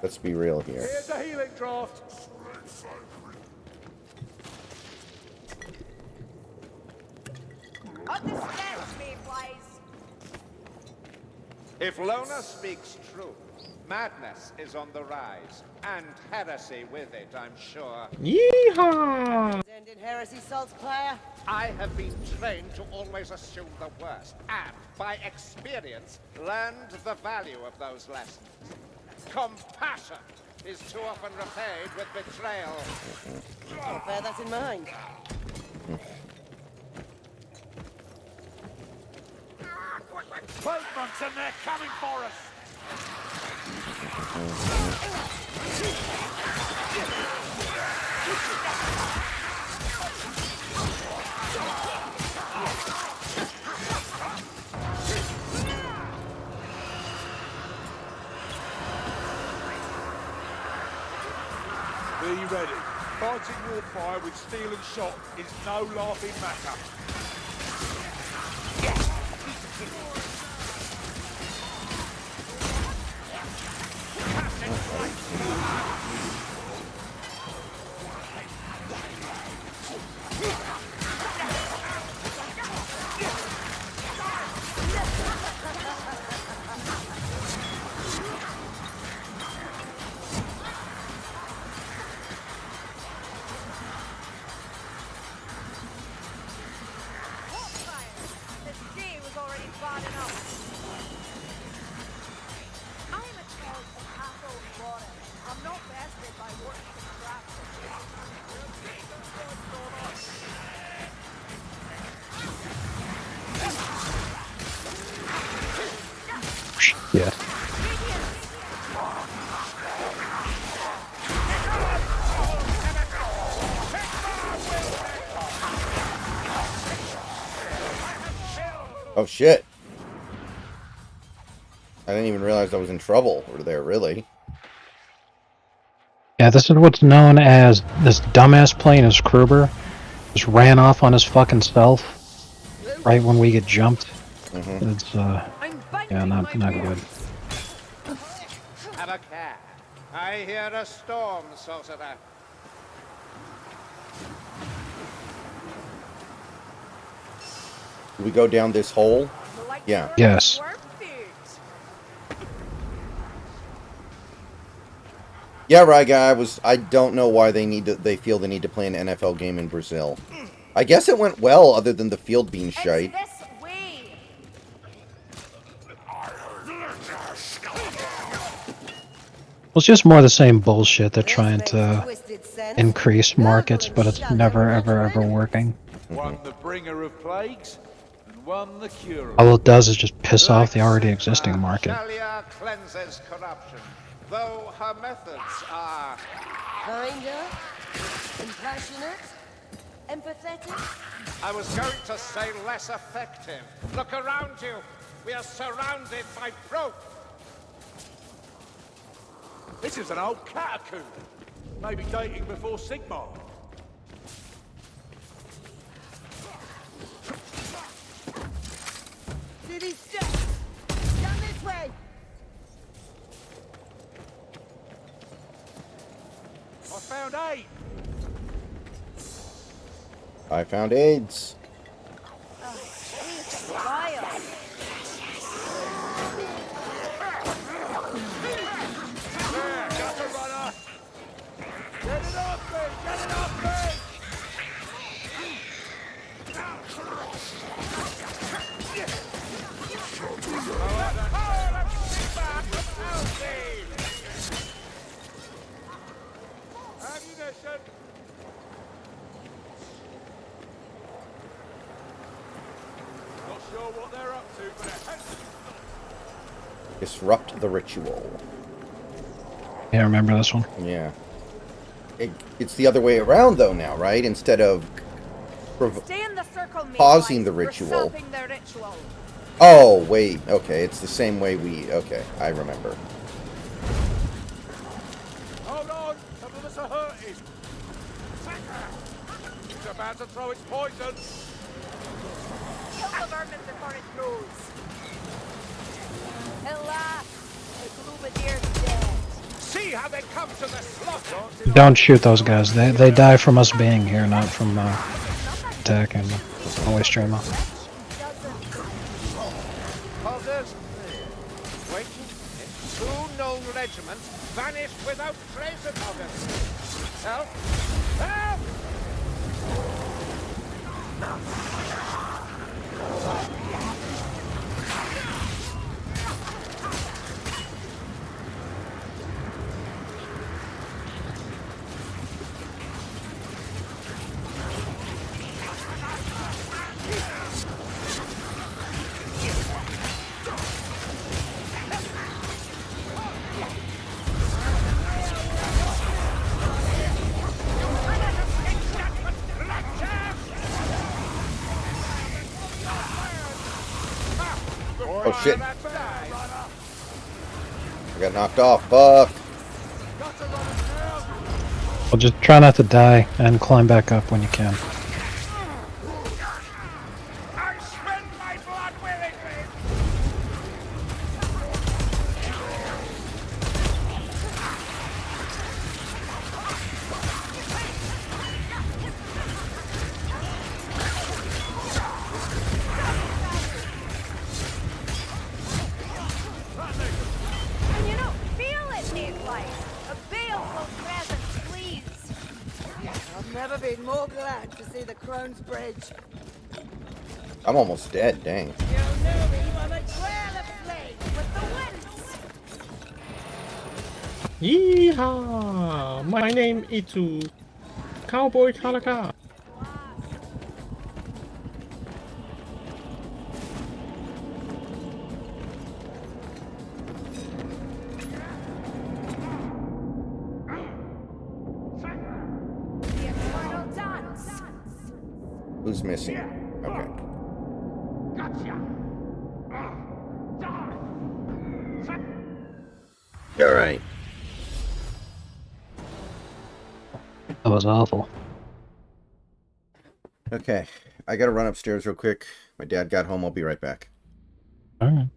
Let's be real here. Here's a healing draft. Up the steps, Mayflies. If Lona speaks true, madness is on the rise, and heresy with it, I'm sure. Yeehaw! And in heresy, Saltzpire? I have been trained to always assume the worst, and by experience, learned the value of those lessons. Compassion is too often repaid with betrayal. I'll bear that in mind. Plague monks and they're coming for us. Be ready. Fighting warfire with steel and shot is no laughing matter. This day was already bad enough. I am a child of Castle Warren. I'm not bested by work contractors. Yeah. Oh shit. I didn't even realize I was in trouble over there, really. Yeah, this is what's known as this dumbass plane as Kruber. Just ran off on his fucking self right when we get jumped. It's I'm yeah, biting not my good. Have a care. I hear a storm, sorcerer. Do we go down this hole? Yeah. Yes. Yeah, right, guy. I don't know why they feel the need to play an NFL game in Brazil. I guess it went well, other than the field being shite. It's this way. Well, it's just more the same bullshit. They're trying to increase markets, but it's never, ever working. One the bringer of plagues, and one the cure of All it does is just piss off the already existing market. Shalia cleanses corruption, though her methods are... Kinder, compassionate, empathetic. I was going to say less effective. Look around you. We are surrounded by broke. This is an old catacomb. Maybe dating before Sigmar. City steps. Down this way. I found 8. I found AIDS. Fire. There, gutter runner. Get it off me! Get it off me! Ammunition! Not sure what they're up to, but it has Disrupt the ritual. Yeah, remember this one? Yeah. It's the other way around, though, now, right? Instead of Stay in the circle, pausing Mayflies. the We're ritual. stopping their ritual. Oh, wait. Okay, it's the same way we... Okay, I remember. Hold on! Some of us are hurting! It's about to throw its poison! Kill the vermin before it grows. Alas, the Gloomadier's dead. See how they come to the slaughter! Don't shoot those guys. They die from us being here, not from attacking them. Always stream them. Poggers, waiting. 2 known regiments vanished without trace of Poggers. Help! Help! Oh, shit. I got knocked off. Fuck. Well, just try not to die and climb back up when you can. I spend my blood willingly! And you don't feel it, Nikolai. A baleful presence, please. I've never been more glad to see the Crown's Bridge. I'm almost dead, dang. You'll know me for the trail of flame with the winds. Yeehaw! My name is Cowboy Tanaka. The eternal dance. Who's missing? Okay. Alright. That was awful. Okay. I gotta run upstairs real quick. My dad got home. I'll be right back. Alright.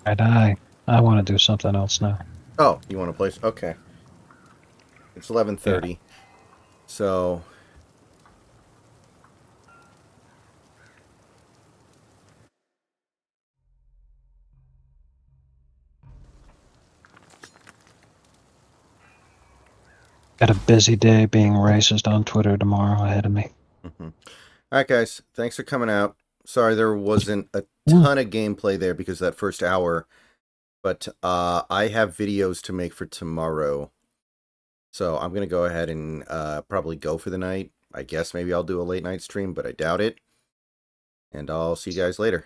I want to do something else now. Oh, you want to play? Okay. It's 11:30. So Got a busy day being racist on Twitter tomorrow ahead of me. all right, guys. Thanks for coming out. Sorry there wasn't a ton of gameplay there because of that first hour, but I have videos to make for tomorrow. So I'm going to go ahead and probably go for the night. I guess maybe I'll do a late night stream, but I doubt it. And I'll see you guys later.